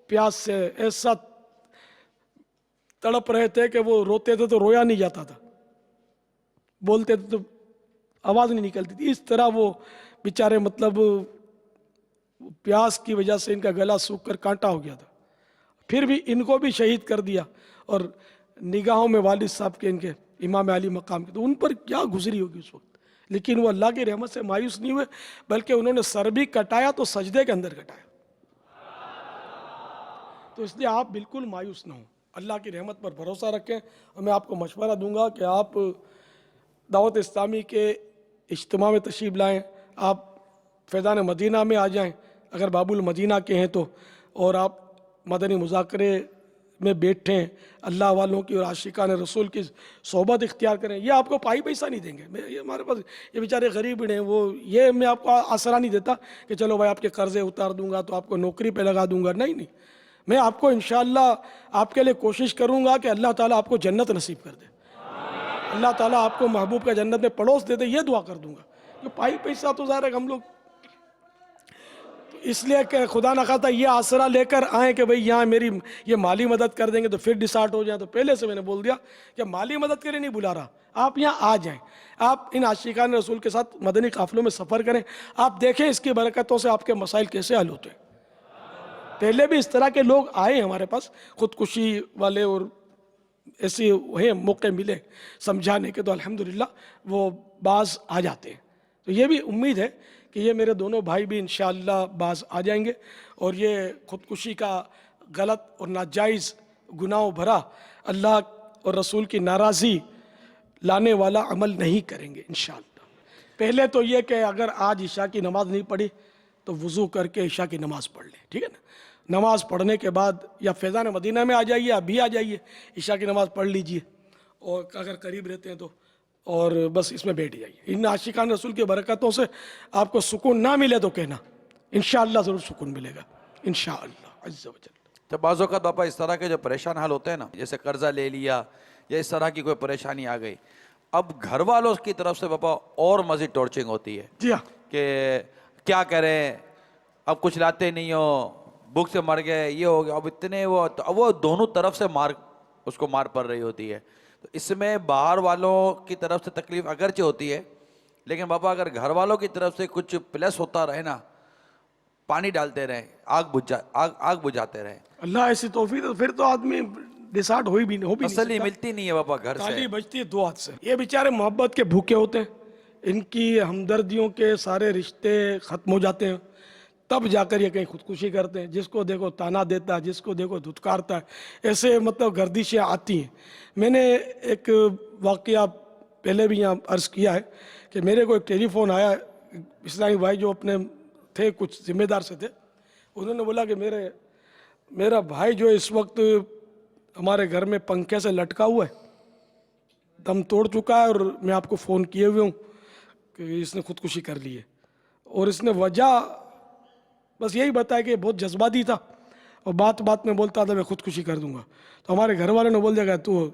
پیاس سے ایسا تڑپ رہے تھے کہ وہ روتے تھے تو رویا نہیں جاتا تھا، بولتے تھے تو آواز نہیں نکلتی تھی. اس طرح وہ بیچارے مطلب پیاس کی وجہ سے ان کا گلا سوکھ کر کانٹا ہو گیا تھا. پھر بھی ان کو بھی شہید کر دیا، اور نگاہوں میں والد صاحب کے ان کے امام علی مقام کے، تو ان پر کیا گزری ہوگی اس وقت. لیکن وہ اللہ کی رحمت سے مایوس نہیں ہوئے، بلکہ انہوں نے سر بھی کٹایا تو سجدے کے اندر کٹایا. تو اس لیے آپ بالکل مایوس نہ ہوں، اللہ کی رحمت پر بھروسہ رکھیں. اور میں آپ کو مشورہ دوں گا کہ آپ دعوت اسلامی کے اجتماع میں تشریف لائیں، آپ فیضان مدینہ میں آ جائیں اگر باب المدینہ کے ہیں تو، اور آپ مدنی مذاکرے میں بیٹھیں, اللہ والوں کی اور عاشقان رسول کی صحبت اختیار کریں, یہ آپ کو پائی پیسہ نہیں دیں گے. یہ ہمارے پاس یہ بیچارے غریب ہیں, وہ یہ میں آپ کو آسرا نہیں دیتا کہ چلو بھائی آپ کے قرضے اتار دوں گا تو آپ کو نوکری پہ لگا دوں گا. نہیں, میں آپ کو انشاءاللہ آپ کے لیے کوشش کروں گا کہ اللہ تعالیٰ آپ کو جنت نصیب کر دے, اللہ تعالیٰ آپ کو محبوب کا جنت میں پڑوس دے دے, یہ دعا کر دوں گا. کہ پائی پیسہ تو ظاہر ہے کہ ہم لوگ اس لیے کہ خدا نہ خواستہ یہ آسرا لے کر آئیں کہ بھئی یہاں میری یہ مالی مدد کر دیں گے تو پھر ڈسارٹ ہو جائیں. تو پہلے سے میں نے بول دیا کہ مالی مدد کے لیے نہیں بلا رہا, آپ یہاں آ جائیں, آپ ان عاشقان رسول کے ساتھ مدنی قافلوں میں سفر کریں, آپ دیکھیں اس کی برکتوں سے آپ کے مسائل کیسے حل ہوتے ہیں. پہلے بھی اس طرح کے لوگ آئے ہمارے پاس, خودکشی والے اور ایسے موقع ملے سمجھانے کے, تو الحمدللہ وہ باز آ جاتے ہیں. تو یہ بھی امید ہے کہ یہ میرے دونوں بھائی بھی انشاءاللہ باز آ جائیں گے اور یہ خودکشی کا غلط اور ناجائز گناہوں بھرا اللہ اور رسول کی ناراضی لانے والا عمل نہیں کریں گے انشاءاللہ. پہلے تو یہ کہ اگر آج عشاء کی نماز نہیں پڑھی تو وضو کر کے عشاء کی نماز پڑھ لیں, ٹھیک ہے نا. نماز پڑھنے کے بعد یا فیضان مدینہ میں آ جائیے, ابھی آ جائیے, عشاء کی نماز پڑھ لیجئے, اور اگر قریب رہتے ہیں تو, اور بس اس میں بیٹھ جائیے. ان عاشقان رسول کی برکتوں سے آپ کو سکون نہ ملے تو کہنا, انشاءاللہ ضرور سکون ملے گا انشاءاللہ عز و جل. تو بعض اوقات باپا اس طرح کے جو پریشان حال ہوتے ہیں نا, جیسے قرضہ لے لیا یا اس طرح کی کوئی پریشانی آ گئی, اب گھر والوں کی طرف سے باپا اور مزید ٹارچنگ ہوتی ہے جی ہاں, کہ کیا کریں, اب کچھ لاتے نہیں ہو, بھوک سے مر گئے, یہ ہو گیا, اب اتنے وہ دونوں طرف سے اس کو مار پڑ رہی ہوتی ہے. تو اس میں باہر والوں کی طرف سے تکلیف اگرچہ ہوتی ہے, لیکن باپا اگر گھر والوں کی طرف سے کچھ پلس ہوتا رہے نا, پانی ڈالتے رہیں, آگ بجھاتے رہیں. اللہ ایسی توفیق, پھر تو آدمی ڈسارٹ ہو بھی نہیں تسلی سکتا. ملتی نہیں ہے باپا گھر سے. تالی بجتی ہے دو ہاتھ سے. یہ بیچارے محبت کے بھوکے ہوتے ہیں, ان کی ہمدردیوں کے سارے رشتے ختم ہو جاتے ہیں, تب جا کر یہ کہیں خودکشی کرتے ہیں. جس کو دیکھو تانا دیتا ہے, جس کو دیکھو دھتکارتا ہے, ایسے مطلب گردشیں آتی ہیں. میں نے ایک واقعہ پہلے بھی یہاں عرض کیا ہے کہ میرے کو ایک ٹیلی فون آیا, اسلامی بھائی جو اپنے تھے کچھ ذمہ دار سے تھے, انہوں نے بولا کہ میرا بھائی جو اس وقت ہمارے گھر میں پنکھے سے لٹکا ہوا ہے, دم توڑ چکا ہے, اور میں آپ کو فون کیے ہوئے ہوں کہ اس نے خودکشی کر لی ہے. اور اس نے وجہ بس یہی بتایا کہ بہت جذباتی تھا اور بات میں بولتا تھا میں خودکشی کر دوں گا. تو ہمارے گھر والوں نے بول دیا کہ تو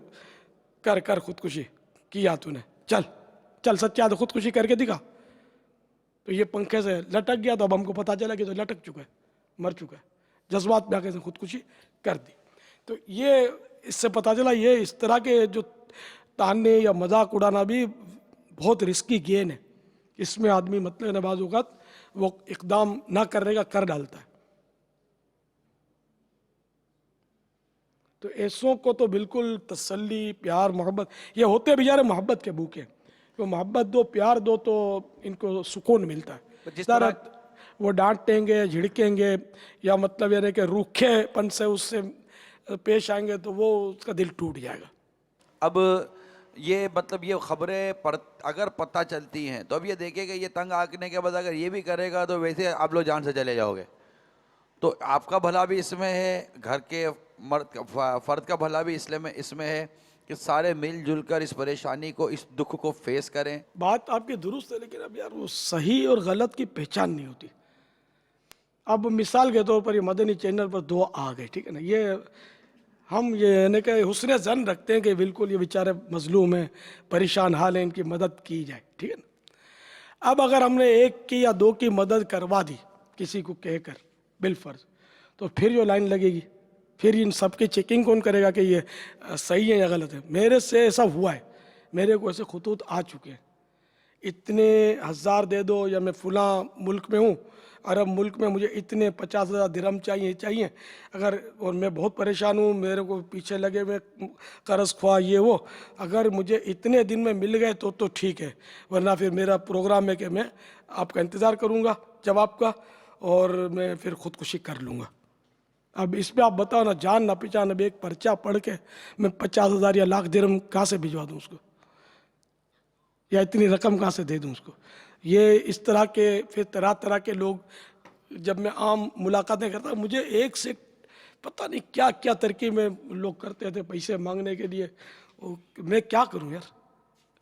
کر خودکشی کیا تو نے, چل سچا تو خودکشی کر کے دکھا. تو یہ پنکھے سے لٹک گیا, تو اب ہم کو پتہ چلا کہ تو لٹک چکا ہے, مر چکا ہے, جذبات میں آ کے خودکشی کر دی. تو یہ اس سے پتہ چلا یہ اس طرح کے جو تانے یا مذاق اڑانا بھی بہت رسکی گیم ہے. اس میں آدمی مطلب بعض اوقات وہ اقدام نہ کرنے کا کر ڈالتا ہے. تو ایسوں کو تو بالکل تسلی, پیار, محبت, یہ ہوتے بیچارے محبت کے بھوکے, تو محبت دو, پیار دو, تو ان کو سکون ملتا ہے. جس طرح وہ ڈانٹیں گے, جھڑکیں گے, یا مطلب یعنی کہ روکھے پن سے اس سے پیش آئیں گے تو وہ اس کا دل ٹوٹ جائے گا. اب یہ مطلب یہ خبریں اگر پتہ چلتی ہیں تو اب یہ دیکھیں کہ یہ تنگ آنے کے بعد اگر یہ بھی کرے گا تو ویسے آپ لوگ جان سے چلے جاؤ گے. تو آپ کا بھلا بھی اس میں ہے, گھر کے فرد کا بھلا بھی اس میں ہے کہ سارے مل جل کر اس پریشانی کو, اس دکھ کو فیس کریں. بات آپ کی درست ہے, لیکن اب یار وہ صحیح اور غلط کی پہچان نہیں ہوتی. اب مثال کے طور پر یہ مدنی چینل پر دو آ گئے, ٹھیک ہے نا, یہ ہم یہ یعنی کہ حسن ظن رکھتے ہیں کہ بالکل یہ بیچارے مظلوم ہیں, پریشان حال ہیں, ان کی مدد کی جائے, ٹھیک ہے نا. اب اگر ہم نے ایک کی یا دو کی مدد کروا دی کسی کو کہہ کر بالفرض, تو پھر جو لائن لگے گی, پھر ان سب کی چیکنگ کون کرے گا کہ یہ صحیح ہے یا غلط ہے. میرے سے ایسا ہوا ہے, میرے کو ایسے خطوط آ چکے ہیں, اتنے ہزار دے دو, یا میں فلاں ملک میں ہوں, عرب ملک میں, مجھے اتنے 50,000 درہم چاہیے, اگر اور میں بہت پریشان ہوں, میرے کو پیچھے لگے ہوئے قرض خواہ یہ وہ, اگر مجھے اتنے دن میں مل گئے تو ٹھیک ہے, ورنہ پھر میرا پروگرام ہے کہ میں آپ کا انتظار کروں گا جواب کا, اور میں پھر خودکشی کر لوں گا. اب اس پہ آپ بتاؤ نا, جان نہ پہچان, اب ایک پرچہ پڑھ کے میں 50,000 یا لاکھ درہم کہاں سے بھجوا دوں اس کو, یا اتنی رقم کہاں سے دے دوں اس کو. یہ اس طرح کے پھر طرح کے لوگ, جب میں عام ملاقاتیں کرتا ہوں, مجھے ایک سے پتہ نہیں کیا کیا ترکیب میں لوگ کرتے تھے پیسے مانگنے کے لیے. میں کیا کروں یار,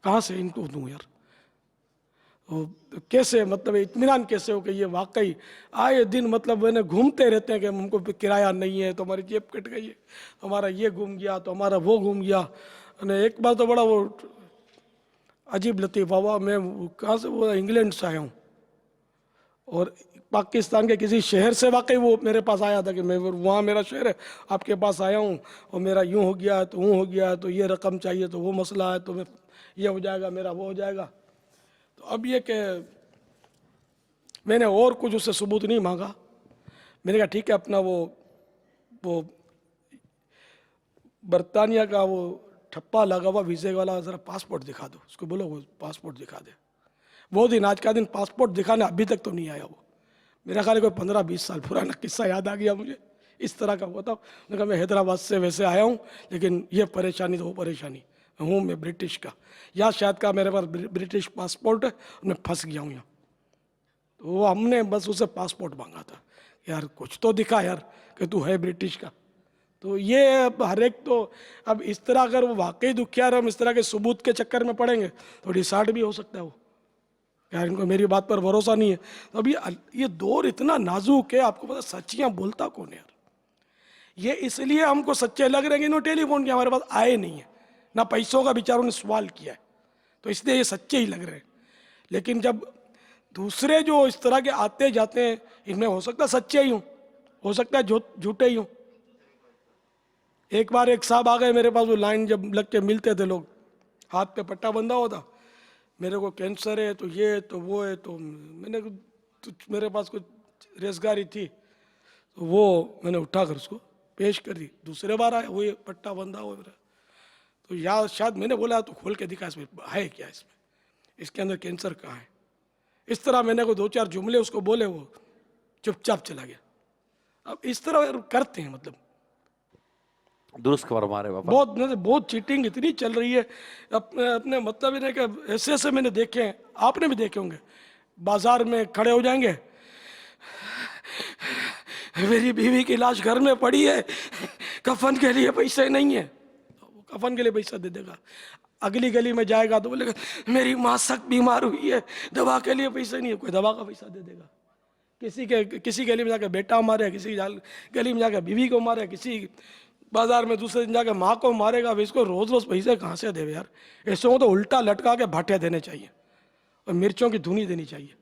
کہاں سے ان کو دوں یار؟ کیسے مطلب اطمینان کیسے ہو کہ یہ واقعی آئے دن مطلب میں نے گھومتے رہتے ہیں کہ ہم کو کرایہ نہیں ہے تو ہماری جیب کٹ گئی ہے, ہمارا یہ گم گیا تو ہمارا وہ گم گیا. ایک بار تو بڑا وہ عجیب لطیف ہوا, میں کہاں سے, وہ انگلینڈ سے آیا ہوں اور پاکستان کے کسی شہر سے واقعی وہ میرے پاس آیا تھا کہ میں وہاں میرا شہر ہے, آپ کے پاس آیا ہوں اور میرا یوں ہو گیا تو وہ ہو گیا تو یہ رقم چاہیے تو وہ مسئلہ ہے تو میں یہ ہو جائے گا, میرا وہ ہو جائے گا. تو اب یہ کہ میں نے اور کچھ اس سے ثبوت نہیں مانگا. میں نے کہا ٹھیک ہے, اپنا وہ برطانیہ کا وہ ٹھپا لگا ہوا ویزے والا ذرا پاسپورٹ دکھا دو, اس کو بولو وہ پاسپورٹ دکھا دے. وہ دن آج کا دن پاسپورٹ دکھانے ابھی تک تو نہیں آیا. وہ میرا خیال ہے کوئی 15-20 سال پرانا قصہ یاد آ گیا مجھے, اس طرح کا ہوا تھا. میں نے کہا میں حیدرآباد سے ویسے آیا ہوں لیکن یہ پریشانی تو وہ پریشانی ہوں, میں برٹش کا, یا شاید کا میرے پاس برٹش پاسپورٹ ہے, میں پھنس گیا ہوں یہاں. تو وہ ہم نے بس اسے پاسپورٹ مانگا تھا, یار کچھ تو دکھا یار کہ تو ہے برٹش کا. تو یہ ہر ایک تو اب اس طرح اگر وہ واقعی دکھیار ہم اس طرح کے ثبوت کے چکر میں پڑیں گے تو ڈیسارٹ بھی ہو سکتا ہے وہ, یار ان کو میری بات پر بھروسہ نہیں ہے. تو اب یہ دور اتنا نازک ہے, آپ کو پتا سچیاں بولتا کون ہے یار. یہ اس لیے ہم کو سچے لگ رہے ہیں کہ انہوں ٹیلی فون کیا ہمارے پاس آئے نہیں ہیں, نہ پیسوں کا بیچاروں نے سوال کیا ہے, تو اس لیے یہ سچے ہی لگ رہے ہیں. لیکن جب دوسرے جو اس طرح کے آتے جاتے ہیں ان میں ہو سکتا ہے سچے ہی ہوں, ہو سکتا ہے جھوٹے ہی ہوں. ایک بار ایک صاحب آ گئے میرے پاس, وہ لائن جب لگ کے ملتے تھے لوگ, ہاتھ پہ پٹا بندھا ہوا تھا, میرے کو کینسر ہے تو یہ تو وہ ہے, تو میں نے میرے پاس کچھ ریزگاری تھی تو وہ میں نے اٹھا کر اس کو پیش کر دی. دوسرے بار آیا وہ پٹا بندھا ہوا میرا, تو یا شاید میں نے بولا تو کھول کے دکھا اس میں ہے کیا, اس کے اندر کینسر کہاں ہے. اس طرح میں نے کو 2-4 جملے اس کو بولے, وہ چپ چاپ چلا گیا. اب اس طرح کرتے ہیں, مطلب درست فرما رہے بابا. بہت چیٹنگ اتنی چل رہی ہے اپنے مطلب یہ کہ ایسے میں نے دیکھے ہیں, آپ نے بھی دیکھے ہوں گے. بازار میں کھڑے ہو جائیں گے, میری بیوی کی لاش گھر میں پڑی ہے, کفن کے لیے پیسے نہیں ہیں, کفن کے لیے پیسہ دے دے گا. اگلی گلی میں جائے گا تو بولے گا میری ماں سخت بیمار ہوئی ہے, دوا کے لیے پیسے نہیں ہے, کوئی دوا کا پیسہ دے دے گا. کسی گلی میں جا کے بیٹا مارے, کسی گلی میں جا کے بیوی کو مارے, کسی بازار میں دوسرے دن جا کے ماں کو مارے گا. اس کو روز روز پیسے کہاں سے دے یار؟ ایسوں کو تو الٹا لٹکا کے بھاٹے دینے چاہیے اور مرچوں کی دھنی دینی چاہیے.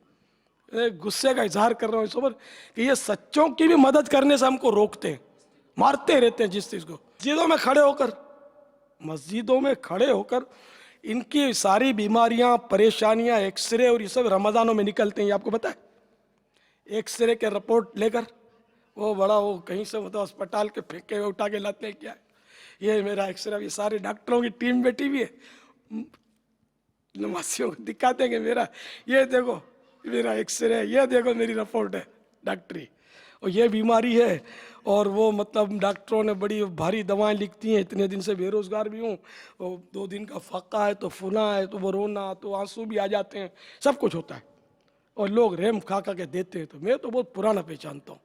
غصے کا اظہار کر رہا ہوں اس پر کہ یہ سچوں کی بھی مدد کرنے سے ہم کو روکتے ہیں, مارتے رہتے ہیں جس چیز کو. مسجدوں میں کھڑے ہو کر ان کی ساری بیماریاں, پریشانیاں, ایکس رے اور یہ سب رمضانوں میں نکلتے ہیں. یہ آپ کو پتا ہے, ایکس رے کے رپورٹ لے کر وہ بڑا وہ کہیں سے مطلب اسپتال کے پھینکے ہوئے اٹھا کے لاتے ہیں, کیا ہے یہ میرا ایکس رے. یہ سارے ڈاکٹروں کی ٹیم بیٹھی ہوئی ہے, نمازیوں کو دکھاتے ہیں کہ میرا یہ دیکھو میرا ایکس رے, یہ دیکھو میری رپورٹ ہے ڈاکٹری, اور یہ بیماری ہے. اور وہ مطلب ڈاکٹروں نے بڑی بھاری دوائیں لکھتی ہیں. اتنے دن سے بے روزگار بھی ہوں, 2 دن کا فاقہ ہے تو فنا ہے, تو وہ رونا, تو آنسو بھی آ جاتے ہیں, سب کچھ ہوتا ہے. اور لوگ رحم کھا کے دیتے ہیں. تو میں تو بہت پرانا پہچانتا ہوں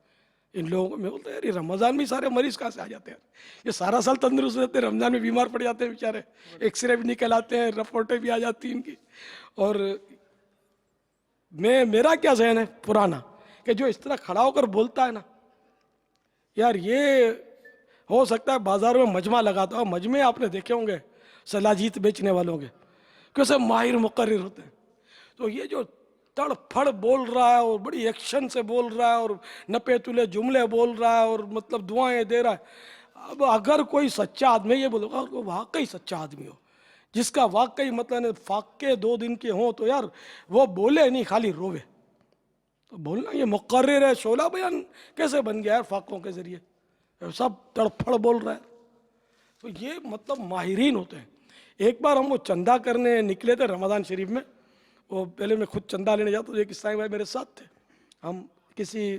ان لوگوں کو. میں بولتا ہے یار رمضان میں سارے مریض کہاں سے آ جاتے ہیں, یہ سارا سال تندرست رہتے ہیں, رمضان میں بیمار پڑ جاتے ہیں بیچارے. ایکس رے بھی نکل آتے ہیں, رپورٹیں بھی آ جاتی ہیں ان کی. اور میرا کیا ذہن ہے پرانا کہ جو اس طرح کھڑا ہو کر بولتا ہے نا یار, یہ ہو سکتا ہے بازاروں میں مجمع لگاتا ہو. مجمع آپ نے دیکھے ہوں گے سلاجیت بیچنے والوں کے, کیسے ماہر مقرر ہوتے ہیں. تو یہ جو تڑ پھڑ بول رہا ہے اور بڑی ایکشن سے بول رہا ہے اور نپے تلے جملے بول رہا ہے اور مطلب دعائیں دے رہا ہے. اب اگر کوئی سچا آدمی, یہ بولو گا کوئی واقعی سچا آدمی ہو جس کا واقعی مطلب فاقے 2 دن کے ہوں, تو یار وہ بولے نہیں خالی روے. تو بولنا یہ مقرر ہے, شعلہ بیان کیسے بن گیا ہے فاقوں کے ذریعے, سب تڑپڑ بول رہا ہے. تو یہ مطلب ماہرین ہوتے ہیں. ایک بار ہم وہ چندہ کرنے نکلے تھے رمضان شریف میں, وہ پہلے میں خود چندہ لینے جاتا, تو ایک اسلامی بھائی میرے ساتھ تھے. ہم کسی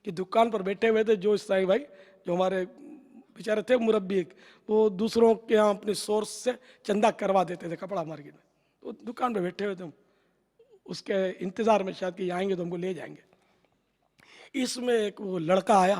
کی دکان پر بیٹھے ہوئے تھے, جو اسلامی بھائی جو ہمارے بیچارے تھے مربی, وہ دوسروں کے یہاں اپنے سورس سے چندہ کروا دیتے تھے کپڑا مارکیٹ میں. تو دکان پہ بیٹھے ہوئے تھے ہم, اس کے انتظار میں شاید کہ آئیں گے تو ہم کو لے جائیں گے. اس میں ایک وہ لڑکا آیا,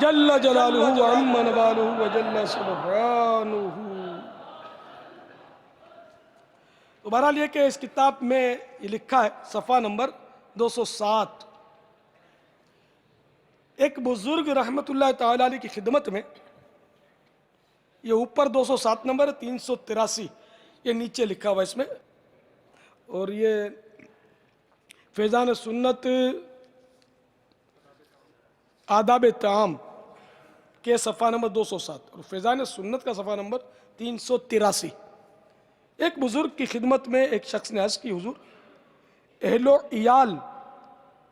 جل جلالہ وعم نوالہ وجل سبحانہ. تو بہرحال یہ کہ اس کتاب میں یہ لکھا ہے صفحہ نمبر 207. ایک بزرگ رحمت اللہ تعالی علیہ کی خدمت میں، یہ اوپر 207 نمبر 383 یہ نیچے لکھا ہوا اس میں، اور یہ فیضان سنت آداب طعام کے صفحہ نمبر 207 اور فیضان سنت کا صفحہ نمبر 383. ایک بزرگ کی خدمت میں ایک شخص نے عرض کی، حضور اہل و عیال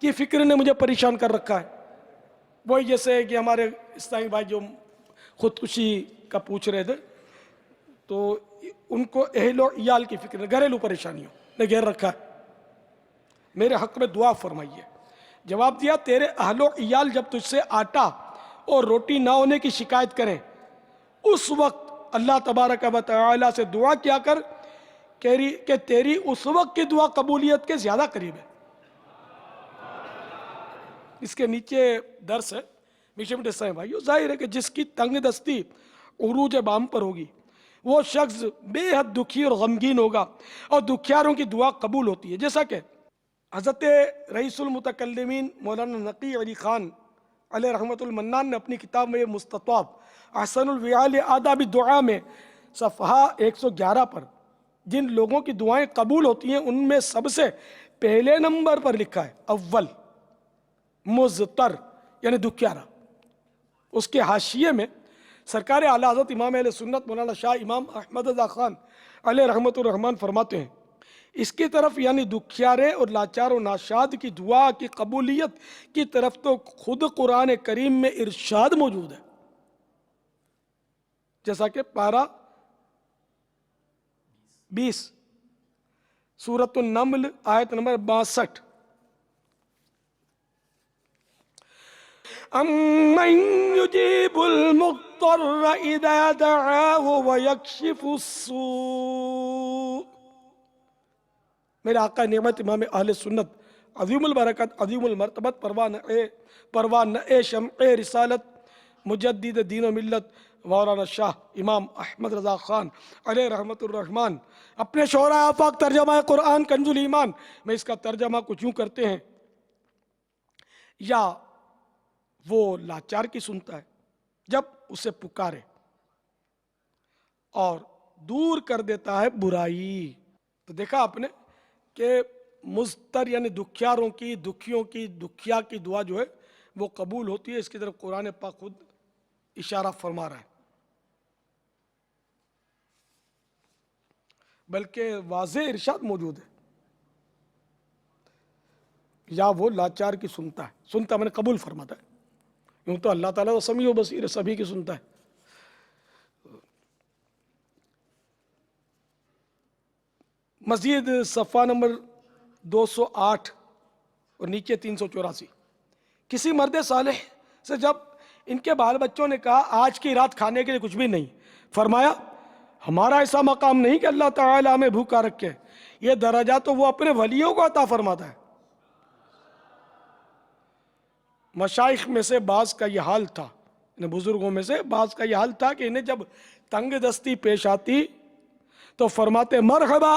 کی فکر نے مجھے پریشان کر رکھا ہے. وہی جیسے کہ ہمارے اسلامی بھائی جو خودکشی کا پوچھ رہے تھے، تو ان کو اہل و عیال کی فکر نے، گھریلو پریشانیوں نے گھیر رکھا ہے، میرے حق میں دعا فرمائیے. جواب دیا، تیرے اہل و عیال جب تجھ سے آٹا اور روٹی نہ ہونے کی شکایت کریں، اس وقت اللہ تبارک و تعالی سے دعا کیا کر کہ تیری اس وقت کی دعا قبولیت کے زیادہ قریب ہے. اس کے نیچے درس ہے. میٹھے میٹھے اسلامی بھائیو، ظاہر ہے کہ جس کی تنگ دستی عروج بام پر ہوگی وہ شخص بے حد دکھی اور غمگین ہوگا، اور دکھیاروں کی دعا قبول ہوتی ہے. جیسا کہ حضرت رئیس المتکلمین مولانا نقی علی خان علیہ رحمت المنان نے اپنی کتاب میں مستطاب احسن الوعال آداب دعا میں صفحہ 111 پر جن لوگوں کی دعائیں قبول ہوتی ہیں ان میں سب سے پہلے نمبر پر لکھا ہے اول مضطر، یعنی دکھیارا. اس کے حاشیے میں سرکار اعلیٰ حضرت امام اہل سنت مولانا شاہ امام احمد رضا خان علیہ رحمت الرحمن فرماتے ہیں، اس کی طرف یعنی دکھیارے اور لاچار و ناشاد کی دعا کی قبولیت کی طرف تو خود قرآن کریم میں ارشاد موجود ہے، جیسا کہ پارہ 20 سورۃ النمل آیت نمبر 62. امن یجیب المضطر اذا دعاہ ویکشف السوء. میرے آقا نعمت امام اہل سنت عظیم البرکت عظیم المرتبت پروانہ شمع رسالت مجدد دین و ملت مولانا شاہ امام احمد رضا خان علیہ رحمت الرحمن اپنے شعراء آفاق ترجمہ قرآن کنز الایمان میں اس کا ترجمہ کچھ یوں کرتے ہیں، یا وہ لاچار کی سنتا ہے جب اسے پکارے اور دور کر دیتا ہے برائی. تو دیکھا آپ نے کہ مضطر یعنی دکھیاروں کی، دکھیوں کی، دکھیا کی دعا جو ہے وہ قبول ہوتی ہے. اس کی طرف قرآن پاک خود اشارہ فرما رہا ہے، بلکہ واضح ارشاد موجود ہے، یا وہ لاچار کی سنتا ہے. سنتا میں نے قبول فرماتا ہے، یوں تو اللہ تعالیٰ سمیع و بصیر سبھی کی سنتا ہے. مزید صفحہ نمبر 208 اور نیچے 384. کسی مرد صالح سے جب ان کے بال بچوں نے کہا آج کی رات کھانے کے لیے کچھ بھی نہیں، فرمایا ہمارا ایسا مقام نہیں کہ اللہ تعالیٰ ہمیں بھوکا رکھے، یہ درجہ تو وہ اپنے ولیوں کو عطا فرماتا ہے. مشائخ میں سے بعض کا یہ حال تھا، بزرگوں میں سے بعض کا یہ حال تھا کہ انہیں جب تنگ دستی پیش آتی تو فرماتے مرحبا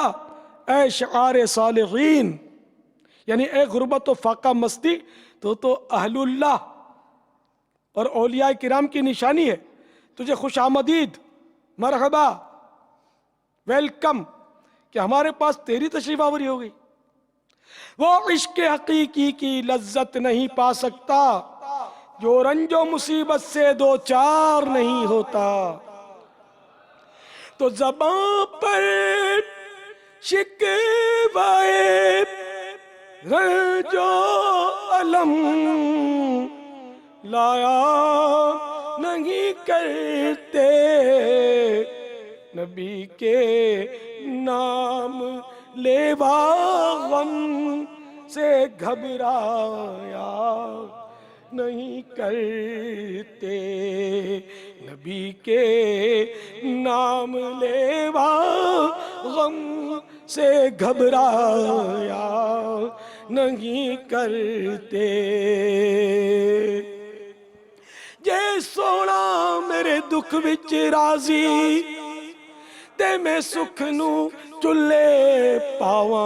اے شعار صالحین، یعنی اے غربت و فاقہ مستی تو اہل اللہ اور اولیاء کرام کی نشانی ہے، تجھے خوش آمدید، مرحبا، ویلکم کہ ہمارے پاس تیری تشریف آوری ہو گئی. وہ عشق حقیقی کی لذت نہیں پا سکتا جو رنج و مصیبت سے دو چار نہیں ہوتا. تو زباں پر شکوائے رنج و علم لایا نہیں کرتے، نبی کے نام لیوا غم سے گھبرایا نہیں کرتے، نبی کے نام لیوا غم سے گھبرایا نہیں کرتے. ਮੇਰੇ ਦੁੱਖ ਵਿੱਚ ਰਾਜ਼ੀ ਤੇ ਮੈਂ ਸੁਖ ਨੂੰ ਚੁੱਲੇ ਪਾਵਾਂ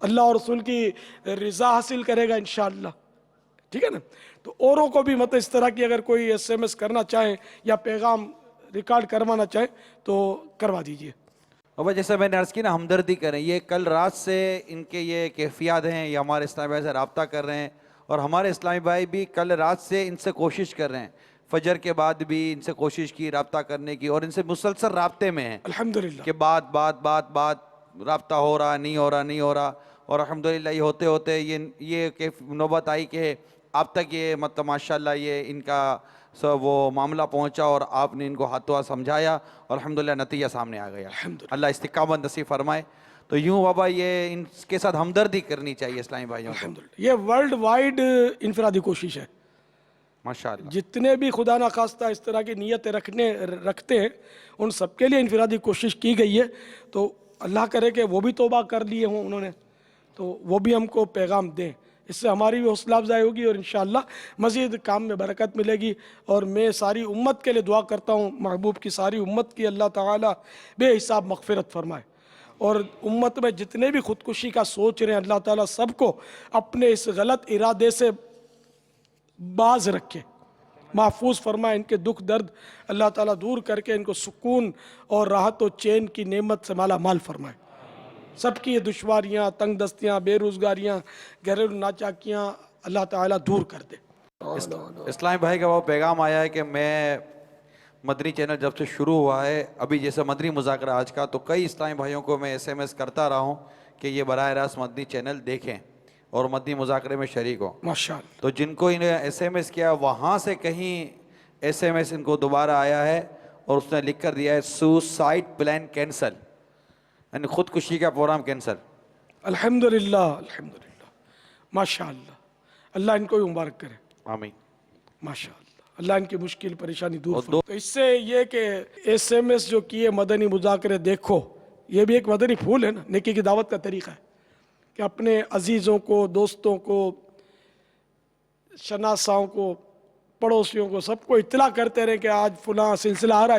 اللہ اور رسول کی رضا حاصل کرے گا انشاءاللہ. ٹھیک ہے نا. تو اوروں کو بھی مطلب اس طرح کی اگر کوئی ایس ایم ایس کرنا چاہیں یا پیغام ریکارڈ کروانا چاہیں تو کروا دیجئے. بابا جیسے میں نے عرض کی نا ہمدردی کریں, یہ کل رات سے ان کے یہ کیفیات ہیں, یہ ہمارے اسلامی بھائی سے رابطہ کر رہے ہیں, اور ہمارے اسلامی بھائی بھی کل رات سے ان سے کوشش کر رہے ہیں, فجر کے بعد بھی ان سے کوشش کی رابطہ کرنے کی, اور ان سے مسلسل رابطے میں ہیں الحمدللہ کہ بات رابطہ ہو رہا نہیں ہو رہا, اور الحمدللہ یہ ہوتے ہوتے یہ نوبت آئی کہ آپ تک یہ مطلب ماشاءاللہ یہ ان کا وہ معاملہ پہنچا, اور آپ نے ان کو ہاتھوں ہاتھ سمجھایا, اور الحمدللہ نتیجہ سامنے آ گیا. اللہ استقامت نصیب فرمائے. تو یوں بابا یہ ان کے ساتھ ہمدردی کرنی چاہیے اسلامی بھائیوں کو. یہ ورلڈ وائڈ انفرادی کوشش ہے. ماشاءاللہ جتنے بھی خدا نخواستہ اس طرح کی نیتیں رکھتے ہیں ان سب کے لیے انفرادی کوشش کی گئی ہے. تو اللہ کرے کہ وہ بھی توبہ کر لیے ہوں انہوں نے, تو وہ بھی ہم کو پیغام دیں. اس سے ہماری بھی حوصلہ افزائی ہوگی, اور انشاءاللہ مزید کام میں برکت ملے گی. اور میں ساری امت کے لیے دعا کرتا ہوں, محبوب کی ساری امت کی اللہ تعالیٰ بے حساب مغفرت فرمائے, اور امت میں جتنے بھی خودکشی کا سوچ رہے ہیں اللہ تعالیٰ سب کو اپنے اس غلط ارادے سے باز رکھے, محفوظ فرمائے. ان کے دکھ درد اللہ تعالیٰ دور کر کے ان کو سکون اور راحت و چین کی نعمت سے مالا مال فرمائے. سب کی یہ دشواریاں, تنگ دستیاں, بے روزگاریاں, گھریلو ناچاکیاں اللہ تعالیٰ دور کر دے. اسلامی بھائی کا وہ پیغام آیا ہے کہ میں مدنی چینل جب سے شروع ہوا ہے, ابھی جیسے مدنی مذاکرہ آج کا, تو کئی اسلامی بھائیوں کو میں ایس ایم ایس کرتا رہا ہوں کہ یہ براہ راست مدنی چینل دیکھیں اور مدنی مذاکرے میں شریک ہوں. ماشاءاللہ. تو جن کو انہیں ایس ایم ایس کیا وہاں سے کہیں ایس ایم ایس ان کو دوبارہ آیا ہے, اور اس نے لکھ کر دیا ہے سوسائڈ پلان کینسل, یعنی خودکشی کا پروگرام کینسل. الحمدللہ الحمدللہ ماشاءاللہ. اللہ ان کو بھی مبارک کرے. آمین. ماشاءاللہ. اللہ ان کی مشکل پریشانی دور فرمائے. تو اس سے یہ کہ ایس ایم ایس جو کیے مدنی مذاکرے دیکھو, یہ بھی ایک مدنی پھول ہے نا, نیکی کی دعوت کا طریقہ ہے کہ اپنے عزیزوں کو, دوستوں کو, شناساؤں کو, پڑوسیوں کو, سب کو اطلاع کرتے رہیں کہ آج فلاں سلسلہ آ رہا ہے,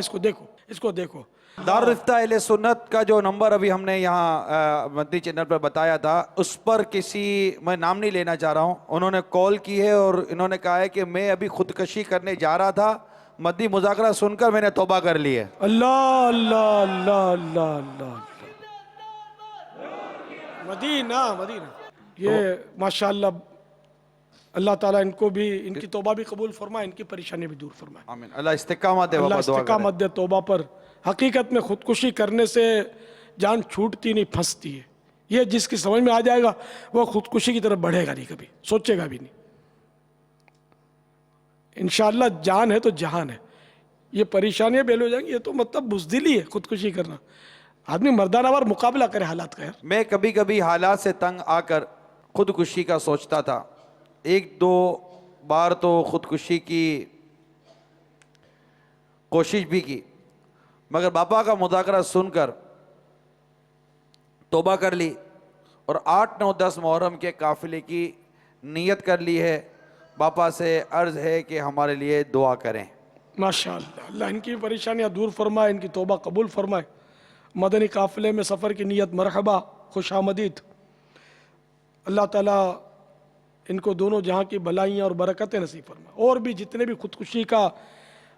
اس کو دیکھو. دارالفتہ اہل سنت کا جو نمبر ابھی ہم نے یہاں مدنی چینل پر بتایا تھا, اس پر کسی, میں نام نہیں لینا چاہ رہا ہوں, انہوں نے کال کی ہے اور انہوں نے کہا ہے کہ میں ابھی خودکشی کرنے جا رہا تھا, مدنی مذاکرہ سن کر میں نے توبہ کر لی ہے. اللہ اللہ اللہ اللہ اللہ. مدینہ یہ ماشاءاللہ. اللہ تعالیٰ ان کو بھی, ان کی توبہ بھی قبول فرمائے, ان کی پریشانی بھی دور فرمائے. آمین. اللہ استقامت دے. اللہ دعا کریں. استقامت دے توبہ پر. حقیقت میں خودکشی کرنے سے جان چھوٹتی نہیں, پھنستی ہے. یہ جس کی سمجھ میں آ جائے گا وہ خودکشی کی طرف بڑھے گا نہیں, کبھی سوچے گا بھی نہیں. انشاءاللہ جان ہے تو جہان ہے. یہ پریشانیاں بیل ہو جائیں گی, یہ تو مطلب بزدلی ہے خودکشی کرنا. آدمی مردانہ وار مقابلہ کرے حالات کا. یار میں کبھی کبھی حالات سے تنگ آ کر خودکشی کا سوچتا تھا. ایک دو بار تو خودکشی کی کوشش بھی کی, مگر باپا کا مذاکرہ سن کر توبہ کر لی, اور 8, 9, 10 محرم کے قافلے کی نیت کر لی ہے. باپا سے عرض ہے کہ ہمارے لیے دعا کریں. ماشاءاللہ. اللہ ان کی پریشانیاں دور فرمائے, ان کی توبہ قبول فرمائے. مدنی قافلے میں سفر کی نیت مرحبا, خوش آمدید. اللہ تعالیٰ ان کو دونوں جہاں کی بھلائیاں اور برکتیں نصیب فرمائے. اور بھی جتنے بھی خودکشی کا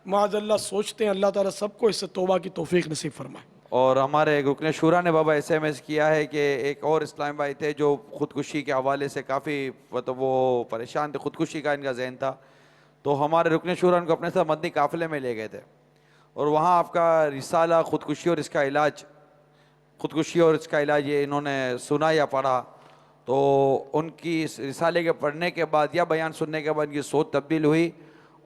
معاذ اللہ سوچتے ہیں, اللہ تعالیٰ سب کو اس سے توبہ کی توفیق نصیب فرمائے. اور ہمارے رکن شورا نے بابا ایس ایم ایس کیا ہے کہ ایک اور اسلام بھائی تھے جو خودکشی کے حوالے سے کافی مطلب وہ پریشان تھے, خودکشی کا ان کا ذہن تھا. تو ہمارے رکن شورا ان کو اپنے ساتھ مدنی قافلے میں لے گئے تھے, اور وہاں آپ کا رسالہ خودکشی اور اس کا علاج یہ انہوں نے سنا یا پڑھا. تو ان کی اس رسالے کے پڑھنے کے بعد یا بیان سننے کے بعد ان کی سوچ تبدیل ہوئی,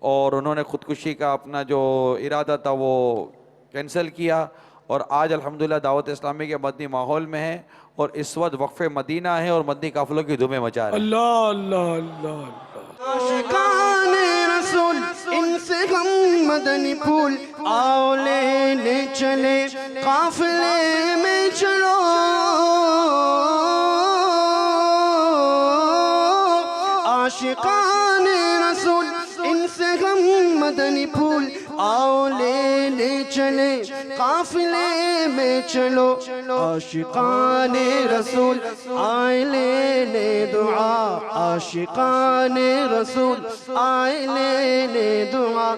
اور انہوں نے خودکشی کا اپنا جو ارادہ تھا وہ کینسل کیا, اور آج الحمدللہ دعوت اسلامی کے مدنی ماحول میں ہے, اور اس وقت وقف مدینہ ہے اور مدنی قافلوں کی دھومیں مچا رہے ہیں. اللہ اللہ اللہ اللہ. عاشقان رسول ان سے ہم مدنی پھول, آؤ لینے چلے قافلے میں چلو. عاشقان رسول ان سے ہم مدنی پھول, آؤ لینے چلے قافلے میں چلو عاشقان رسول آئے لینے دعا عاشقان رسول آئے لینے دعا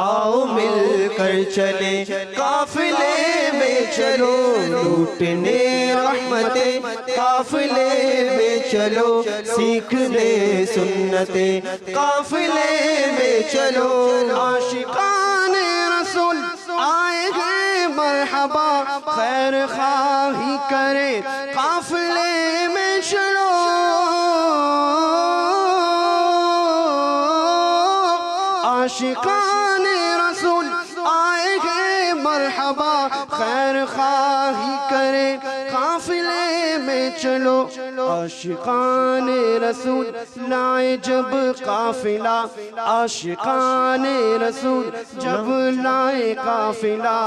آؤ مل کر چلے قافلے میں چلو لوٹنے رحمتیں قافلے میں چلو سیکھنے سنتیں قافلے میں چلو عاشقان رسول آئے ہیں مرحبا خیر خواہی کرے قافلے میں چلو عاشقان رسول آئے ہیں مرحبا خیر خواہی کرے قافلے میں چلو عاشقان رسول لائے جب قافلہ عاشقان رسول جب لائے قافلہ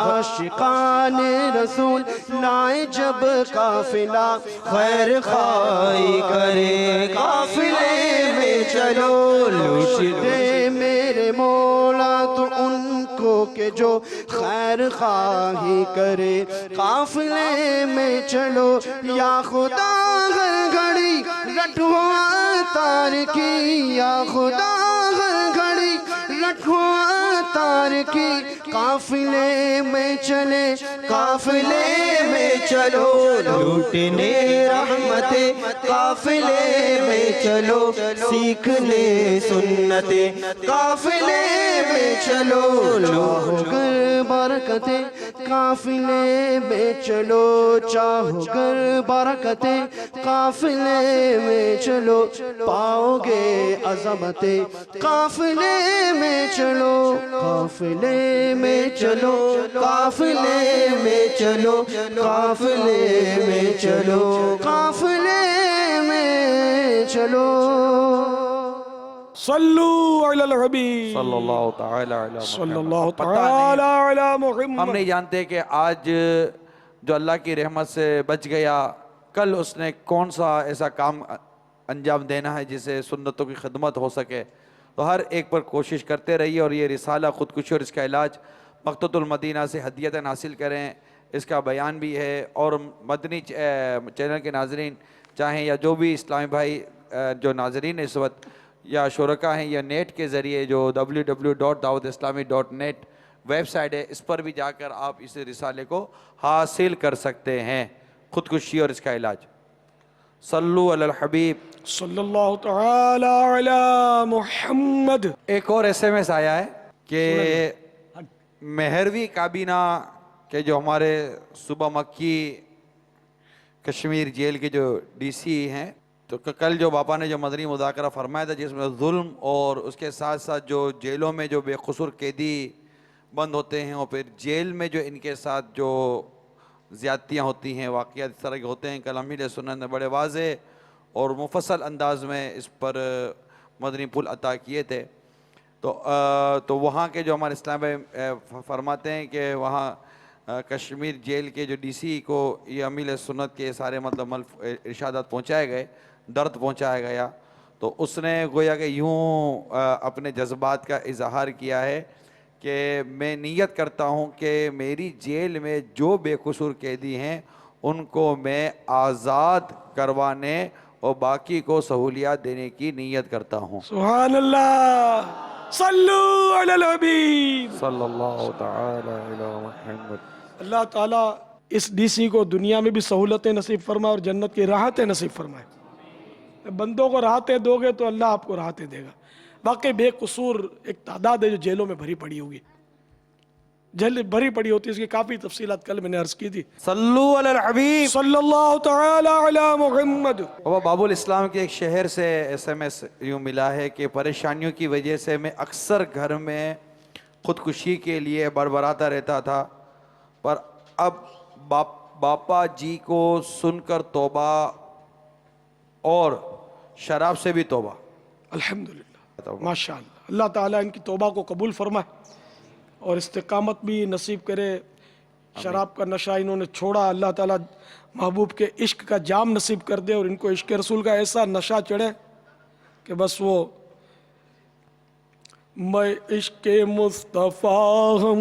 عاشقان رسول لائے جب قافلہ خیر خواہی کرے قافلے میں چلو لوٹ دے میرے مولا تو ان کو کہ جو خیر خواہی کرے قافلے میں چلو یا خدا ہر گھڑی رٹوا تار کی یا خدا ہر گھڑی رٹوا تار کی قافلے میں چلے قافلے میں چلو لوٹنے رحمتیں قافلے میں چلو سیکھنے سنتیں قافلے میں چلو چاہو گر برکتیں قافلے میں چلو چاہو گر برکتیں قافلے میں چلو پاؤ گے عظمتیں قافلے میں چلو قافلے میں چلو قافلے میں چلو قافلے میں چلو قافلے میں چلو صلو علی الحبیب صلی اللہ تعالی علی صلی اللہ تعالی علی محمد. ہم نہیں جانتے کہ آج جو اللہ کی رحمت سے بچ گیا کل اس نے کون سا ایسا کام انجام دینا ہے جسے سنتوں کی خدمت ہو سکے. تو ہر ایک پر کوشش کرتے رہیے اور یہ رسالہ خودکشی اور اس کا علاج مقتۃ المدینہ سے ہدیتاً حاصل کریں. اس کا بیان بھی ہے اور مدنی چینل کے ناظرین چاہیں یا جو بھی اسلامی بھائی جو ناظرین اس وقت یا شرکا ہیں یا نیٹ کے ذریعے جو www.dawatislami.net ویب سائٹ ہے اس پر بھی جا کر آپ اس رسالے کو حاصل کر سکتے ہیں. خودکشی اور اس کا علاج. صلو علی الحبیب صلی اللہ تعالی علی محمد. ایک اور SMS آیا ہے کہ مہروی کابینہ کے جو ہمارے صوبہ مکی کشمیر جیل کے جو DC ہیں تو کل جو باپا نے جو مدنی مذاکرہ فرمایا تھا جس میں ظلم اور اس کے ساتھ ساتھ جو جیلوں میں جو بے قصور قیدی بند ہوتے ہیں اور پھر جیل میں جو ان کے ساتھ جو زیادتیاں ہوتی ہیں واقعات اس طرح کے ہوتے ہیں کل امیر سنت نے بڑے واضح اور مفصل انداز میں اس پر مدنی پھول عطا کیے تھے. تو وہاں کے جو ہمارے اسلام بھائی فرماتے ہیں کہ وہاں کشمیر جیل کے جو DC کو یہ امیر سنت کے سارے مطلب ارشادات پہنچائے گئے درد پہنچایا گیا تو اس نے گویا کہ یوں اپنے جذبات کا اظہار کیا ہے کہ میں نیت کرتا ہوں کہ میری جیل میں جو بے قصور قیدی ہیں ان کو میں آزاد کروانے اور باقی کو سہولیات دینے کی نیت کرتا ہوں. سبحان اللہ. صلو علی الحبیب صلی اللہ تعالی علی محمد. اللہ تعالیٰ اس DC کو دنیا میں بھی سہولتیں نصیب فرمائے اور جنت کی راحتیں نصیب فرمائے. بندوں کو راحتیں دو گے تو اللہ آپ کو راحتیں دے گا. واقعی بے قصور ایک تعداد ہے جو جیلوں میں بھری پڑی ہوگی جیل بھری پڑی ہوتی ہے. اس کی کافی تفصیلات کل میں نے عرض کی تھی. صلو علی الحبیب صلی اللہ تعالی علی محمد. باب الاسلام کے ایک شہر سے SMS یوں ملا ہے کہ پریشانیوں کی وجہ سے میں اکثر گھر میں خودکشی کے لیے بڑبڑاتا رہتا تھا پر اب باپا جی کو سن کر توبہ اور شراب سے بھی توبہ. الحمدللہ ماشاء اللہ. اللہ تعالیٰ ان کی توبہ کو قبول فرمائے اور استقامت بھی نصیب کرے. شراب کا نشہ انہوں نے چھوڑا. اللہ تعالیٰ محبوب کے عشق کا جام نصیب کر دے اور ان کو عشق رسول کا ایسا نشہ چڑھے کہ بس وہ میں عشق مصطفیٰ ہم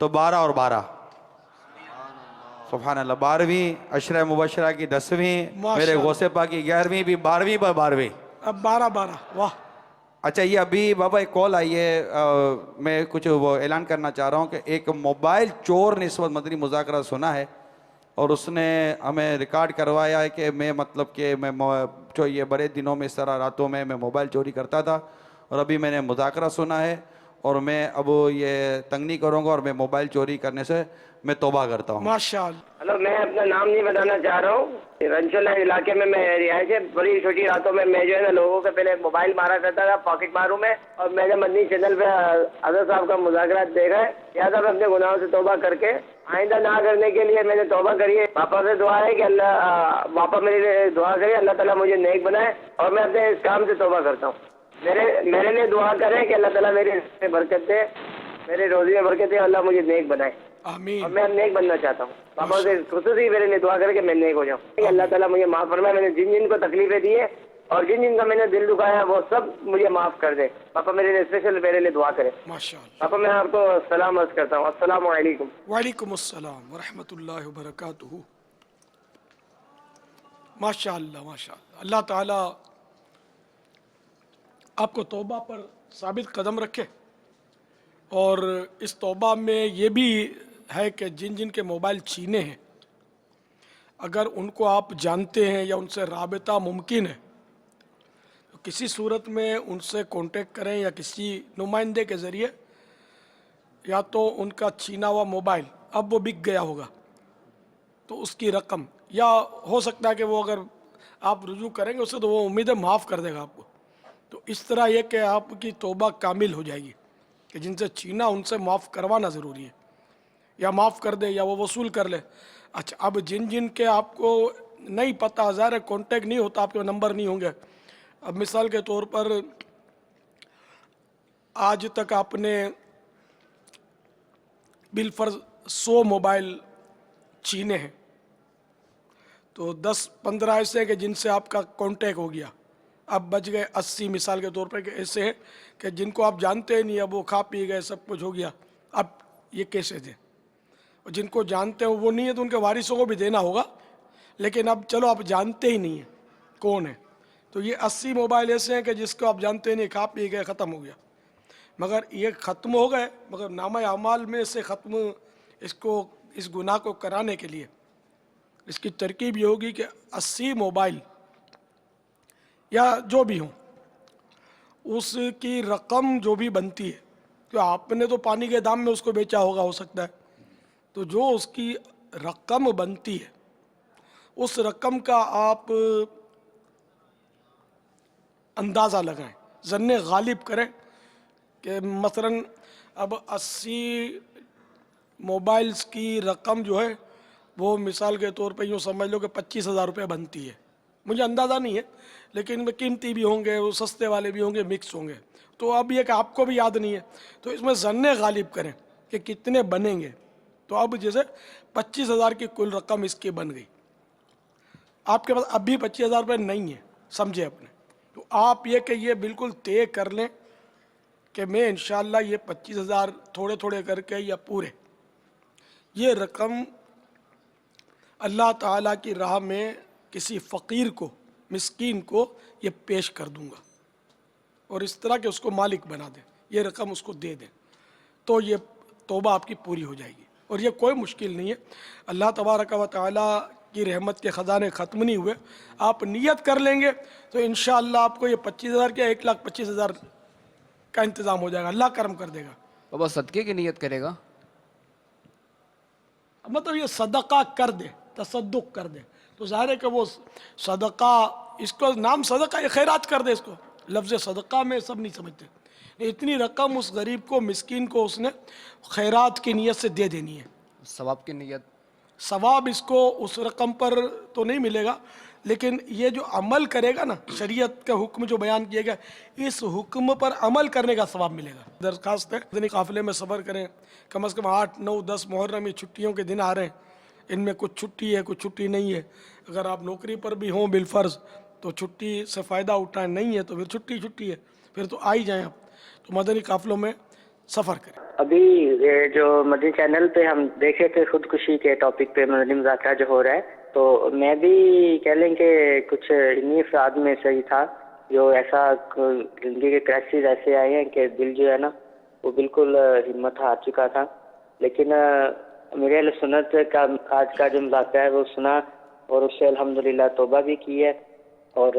تو 12 اور 12 سبحان اللہ، 12ویں عشرہ مبشرہ کی 10ویں، میرے غوث پاک کی 11ویں بھی 12ویں پر 12ویں، اب 12 واہ. اچھا یہ ابھی بابا ایک کال آئی ہے، میں کچھ وہ اعلان کرنا چاہ رہا ہوں کہ ایک موبائل چور نے اس وقت مدنی مذاکرہ سنا ہے اور اس نے ہمیں ریکارڈ کروایا ہے کہ میں مطلب کہ میں جو یہ بڑے دنوں میں اس طرح راتوں میں موبائل چوری کرتا تھا اور ابھی میں نے مذاکرہ سنا ہے اور میں اب یہ تنگ نہیں کروں گا اور میں موبائل چوری کرنے سے میں توبہ کرتا ہوں. ماشاءاللہ. ہلو، میں اپنا نام نہیں بتانا چاہ رہا ہوں. رنچولا علاقے میں رہائش ہے. بڑی چھوٹی راتوں میں جو ہے نا لوگوں کے پہلے موبائل مارا کرتا تھا پاکٹ ماروں میں، اور میں نے مدنی چینل پہ حضرت صاحب کا مذاکرات دیکھا ہے. لہٰذا میں اپنے گناہوں سے توبہ کر کے آئندہ نہ کرنے کے لیے میں نے توبہ کری ہے. پاپا سے دعا ہے کہ اللہ پاپا میرے لیے دعا کرے، اللہ تعالیٰ مجھے نیک بنائے، اور میں اپنے اس کام سے توبہ کرتا ہوں. میرے لیے دعا کریں کہ اللہ تعالیٰ میرے میں برکت دے، میرے روزی میں برکت دے، اللہ مجھے نیک بنائے. آمین. اور میں نیک بننا چاہتا ہوں. پاپا سے خصوصی میرے لیے دعا کرے کہ میں نیک ہو جاؤں. اللہ تعالیٰ مجھے معاف فرمائے. میں نے جن کو تکلیفیں دی ہیں اور جن کا میں نے دل دکھایا وہ سب مجھے معاف کر دے. پاپا میرے لیے اسپیشل میرے لیے دعا کرے. ماشاءاللہ. پاپا میں آپ کو سلام عرض کرتا ہوں. السلام علیکم. وعلیکم السلام ورحمۃ اللہ وبرکاتہ. ماشاءاللہ ماشاءاللہ. اللہ تعالیٰ آپ کو توبہ پر ثابت قدم رکھے، اور اس توبہ میں یہ بھی ہے کہ جن کے موبائل چھینے ہیں اگر ان کو آپ جانتے ہیں یا ان سے رابطہ ممکن ہے تو کسی صورت میں ان سے کانٹیکٹ کریں یا کسی نمائندے کے ذریعے، یا تو ان کا چھینا ہوا موبائل اب وہ بک گیا ہوگا تو اس کی رقم، یا ہو سکتا ہے کہ وہ اگر آپ رجوع کریں گے اسے تو وہ امید ہے معاف کر دے گا آپ کو. تو اس طرح یہ کہ آپ کی توبہ کامل ہو جائے گی کہ جن سے چھینا ان سے معاف کروانا ضروری ہے، یا معاف کر دے یا وہ وصول کر لے. اچھا اب جن کے آپ کو نہیں پتہ، ظاہر ہے کانٹیکٹ نہیں ہوتا، آپ کے نمبر نہیں ہوں گے. اب مثال کے طور پر آج تک آپ نے بالفرض 100 موبائل چھینے ہیں تو 10-15 ایسے ہیں کہ جن سے آپ کا کانٹیکٹ ہو گیا، اب بچ گئے 80 مثال کے طور پر کہ ایسے ہیں کہ جن کو آپ جانتے ہی نہیں، اب وہ کھا پی گئے، سب کچھ ہو گیا، اب یہ کیسے دیں؟ اور جن کو جانتے ہیں وہ نہیں ہے تو ان کے وارثوں کو بھی دینا ہوگا، لیکن اب چلو آپ جانتے ہی نہیں ہیں کون ہے، تو یہ 80 موبائل ایسے ہیں کہ جس کو آپ جانتے نہیں، کھا پی گئے، ختم ہو گیا. مگر یہ ختم ہو گئے، مگر نامہ اعمال میں سے ختم اس گناہ کو کرانے کے لیے اس کی ترکیب یہ ہوگی کہ 80 موبائل یا جو بھی ہوں اس کی رقم جو بھی بنتی ہے، کہ آپ نے تو پانی کے دام میں اس کو بیچا ہوگا ہو سکتا ہے، تو جو اس کی رقم بنتی ہے اس رقم کا آپ اندازہ لگائیں، ظن غالب کریں کہ مثلا اب 80 موبائلز کی رقم جو ہے وہ مثال کے طور پہ یوں سمجھ لو کہ 25,000 روپے بنتی ہے. مجھے اندازہ نہیں ہے لیکن میں قیمتی بھی ہوں گے، وہ سستے والے بھی ہوں گے، مکس ہوں گے، تو اب یہ کہ آپ کو بھی یاد نہیں ہے تو اس میں ظن غالب کریں کہ کتنے بنیں گے. تو اب جیسے 25,000 کی کل رقم اس کی بن گئی، آپ کے پاس اب بھی 25,000 روپے نہیں ہے، سمجھے اپنے، تو آپ یہ کہ یہ بالکل طے کر لیں کہ میں انشاءاللہ یہ 25,000 تھوڑے تھوڑے کر کے یا پورے یہ رقم اللہ تعالیٰ کی راہ میں کسی فقیر کو، مسکین کو یہ پیش کر دوں گا، اور اس طرح کہ اس کو مالک بنا دیں، یہ رقم اس کو دے دیں، تو یہ توبہ آپ کی پوری ہو جائے گی. اور یہ کوئی مشکل نہیں ہے، اللہ تبارک و تعالیٰ کی رحمت کے خزانے ختم نہیں ہوئے. آپ نیت کر لیں گے تو انشاءاللہ آپ کو یہ 25,000 کیا 1,25,000 کا انتظام ہو جائے گا، اللہ کرم کر دے گا. بابا صدقے کی نیت کرے گا؟ مطلب یہ صدقہ کر دے، تصدق کر دے، تو ظاہر ہے کہ وہ صدقہ، اس کو نام صدقہ، یہ خیرات کر دے. اس کو لفظ صدقہ میں سب نہیں سمجھتے. اتنی رقم اس غریب کو، مسکین کو اس نے خیرات کی نیت سے دے دینی ہے. ثواب کی نیت؟ ثواب اس کو اس رقم پر تو نہیں ملے گا، لیکن یہ جو عمل کرے گا نا، شریعت کا حکم جو بیان کیا گیا، اس حکم پر عمل کرنے کا ثواب ملے گا. درخواست ہے مدنی قافلے میں سفر کریں، کم از کم 8، 9، 10 محرم یہ چھٹیوں کے دن آ رہے ہیں، ان میں کچھ چھٹی ہے کچھ چھٹی نہیں ہے. اگر آپ نوکری پر بھی ہوں بالفرض تو چھٹی سے فائدہ اٹھائیں، نہیں ہے تو پھر چھٹی ہے، پھر تو آ ہی جائیں آپ. تو مدنی قافلوں میں سفر کریں. ابھی یہ جو مدنی چینل پہ ہم دیکھے تھے خودکشی کے ٹاپک پہ مدنی مذاکرہ جو ہو رہا ہے، تو میں بھی کہہ لیں کہ کچھ انہی افراد میں سے ہی تھا جو ایسا زندگی کے کرائسس ایسے آئے ہیں کہ دل جو ہے نا وہ بالکل ہمت ہار چکا تھا، لیکن میرے اہل سنت کا آج کا جو مذاکرہ ہے وہ سنا اور اس سے الحمدللہ توبہ بھی کی ہے، اور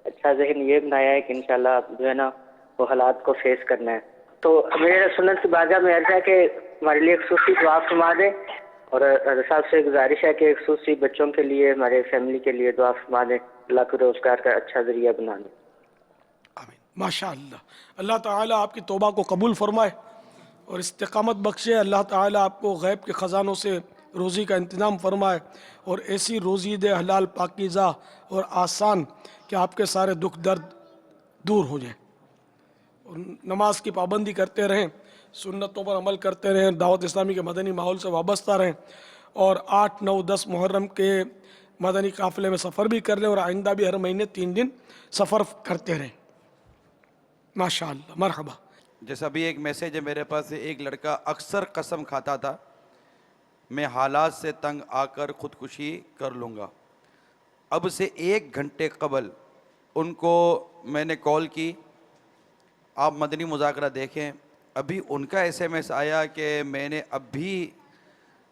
اچھا ذہن یہ بنایا ہے کہ انشاءاللہ جو ہے نا وہ حالات کو فیس کرنا ہے۔ تو میرے اہل سنت کی بارگاہ میں عرض ہے کہ ہمارے لیے خصوصی دعا فرما دیں، اور حضرت صاحب سے گزارش ہے کہ خصوصی بچوں کے لیے، ہمارے فیملی کے لیے دعا فرما دیں، اللہ کو روزگار کا اچھا ذریعہ بنا دیں۔ آمین، ماشاء اللہ۔ اللہ تعالیٰ آپ کی توبہ کو قبول فرمائے اور استقامت بخشے۔ اللہ تعالیٰ آپ کو غیب کے خزانوں سے روزی کا انتظام فرمائے اور ایسی روزی دے حلال پاکیزہ اور آسان کہ آپ کے سارے دکھ درد دور ہو جائیں، اور نماز کی پابندی کرتے رہیں، سنتوں پر عمل کرتے رہیں، دعوت اسلامی کے مدنی ماحول سے وابستہ رہیں، اور 8، 9، 10 محرم کے مدنی قافلے میں سفر بھی کر لیں، اور آئندہ بھی ہر مہینے 3 دن سفر کرتے رہیں۔ ماشاءاللہ، مرحبا۔ جیسا بھی ایک میسیج ہے میرے پاس، ایک لڑکا اکثر قسم کھاتا تھا میں حالات سے تنگ آ کر خودکشی کر لوں گا۔ اب سے 1 گھنٹے قبل ان کو میں نے کال کی، آپ مدنی مذاکرہ دیکھیں، ابھی ان کا SMS آیا کہ میں نے اب بھی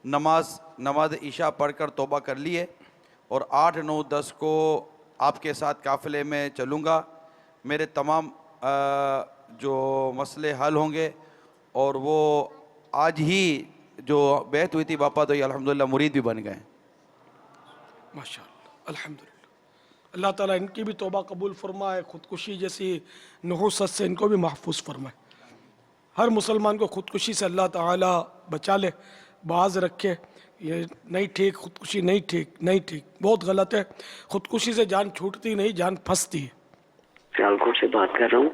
نماز عشاء پڑھ کر توبہ کر لی ہے، اور 8، 9، 10 کو آپ کے ساتھ قافلے میں چلوں گا، میرے تمام جو مسئلے حل ہوں گے، اور وہ آج ہی جو بیعت ہوئی تھی باپا تو یہ الحمدللہ مرید بھی بن گئے ہیں۔ ماشاءاللہ، الحمدللہ۔ اللہ تعالیٰ ان کی بھی توبہ قبول فرمائے، خودکشی جیسی نحوست سے ان کو بھی محفوظ فرمائے۔ ہر مسلمان کو خودکشی سے اللہ تعالیٰ بچا لے، باز رکھے۔ یہ نہیں ٹھیک، خودکشی نہیں ٹھیک، بہت غلط ہے۔ خودکشی سے جان چھوٹتی نہیں، جان پھنستی ہے۔ سیالکوٹ سے بات کر رہا ہوں۔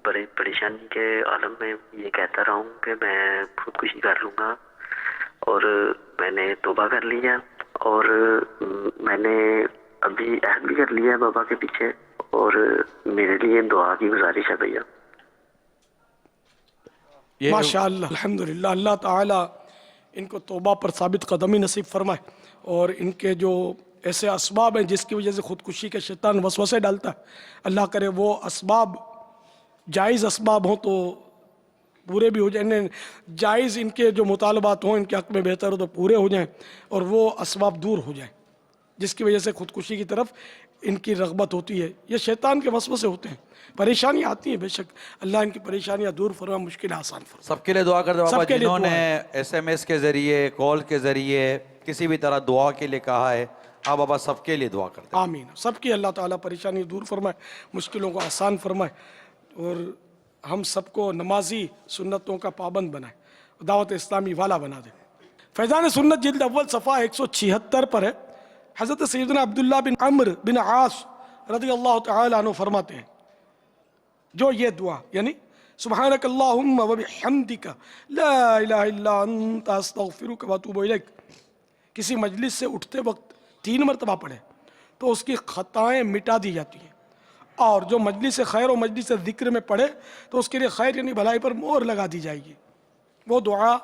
بڑے پریشانی کے عالم میں یہ کہتا رہا ہوں کہ میں خودکشی کر لوں گا، اور میں نے توبہ کر لی ہے، اور میں نے ابھی عہد بھی کر لیا ہے بابا کے پیچھے، اور میرے لیے دعا کی گزارش ہے بھیا۔ ماشاءاللہ، الحمدللہ۔ اللہ تعالیٰ ان کو توبہ پر ثابت قدمی نصیب فرمائے، اور ان کے جو ایسے اسباب ہیں جس کی وجہ سے خودکشی کے شیطان وسوسے ڈالتا ہے، اللہ کرے وہ اسباب جائز اسباب ہوں تو پورے بھی ہو جائیں، جائز ان کے جو مطالبات ہوں ان کے حق میں بہتر ہو تو پورے ہو جائیں، اور وہ اسباب دور ہو جائیں جس کی وجہ سے خودکشی کی طرف ان کی رغبت ہوتی ہے۔ یہ شیطان کے وسوسے ہوتے ہیں، پریشانیاں آتی ہیں، بے شک اللہ ان کی پریشانیاں دور فرمائے، مشکل آسان فرمائے۔ سب کے لیے دعا کرتے بابا، جنہوں نے SMS کے ذریعے، کال کے ذریعے کسی بھی طرح دعا کے لیے کہا ہے، آپ بابا سب کے لیے دعا کرتے ہیں۔ آمین۔ سب کی اللہ تعالیٰ پریشانی دور فرمائے، مشکلوں کو آسان فرمائے، اور ہم سب کو نمازی سنتوں کا پابند بنائے، دعوت اسلامی والا بنا دے۔ فیضان سنت جلد اول صفحہ 176 پر ہے، حضرت سیدنا عبداللہ بن عمرو بن عاص رضی اللہ تعالیٰ عنہ فرماتے ہیں، جو یہ دعا یعنی سبحانک اللہم و بحمدک لا الہ الا انت استغفرک و اتوب الیک، کسی مجلس سے اٹھتے وقت 3 مرتبہ پڑھے تو اس کی خطائیں مٹا دی جاتی ہیں، اور جو مجلس خیر و مجلس ذکر میں پڑھے تو اس کے لیے خیر یعنی بھلائی پر مہر لگا دی جائے گی۔ وہ دعا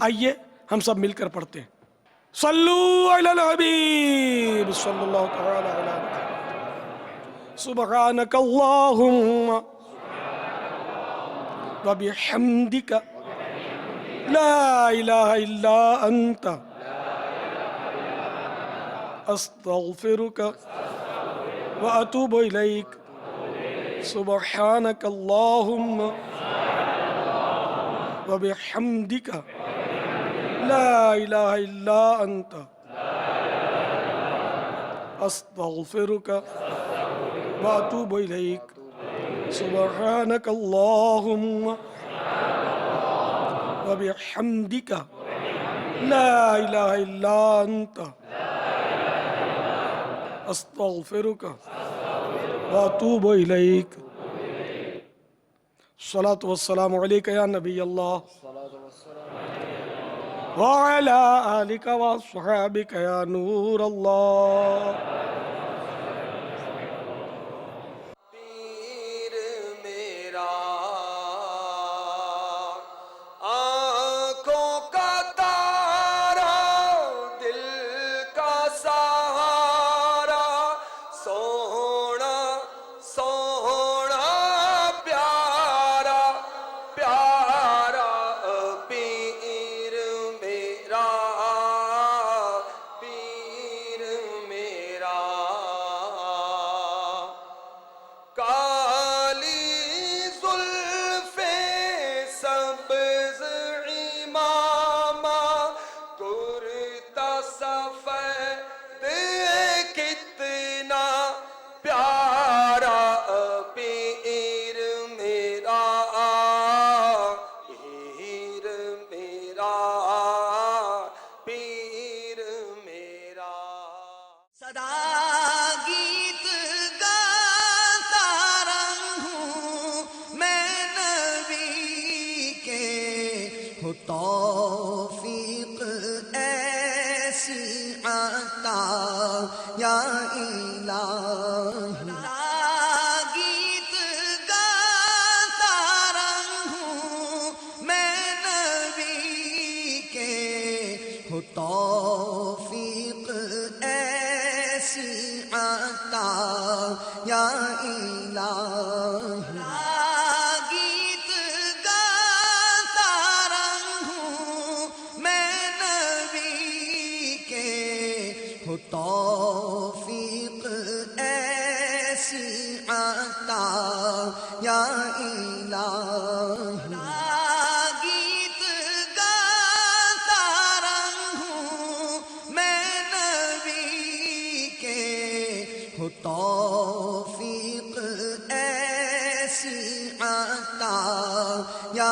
آئیے ہم سب مل کر پڑھتے ہیں۔ صلو علی الحبیب صلی اللہ تعالی علی محمد، سبحانک اللہم و بحمدک لا الہ الا انت استغفرک و اتوب الیک، سبحانک اللہم و بحمدک لا الہ الا انت استغفرک و اتوب الیک، سبحانک اللہم و بحمدک لا الہ الا انت استغفرک و اتوب الیک۔ الصلاة والسلام علیک یا نبی اللہ وعلی آلک واصحابک یا نور اللہ۔ پیر میرا عطا یا الہی گیت گاتا رہوں میں نبی کے ہو توفیق ایسی عطا یا الہی گیت گاتا رہوں میں نبی کے ہو توفیق ایسی عطا یا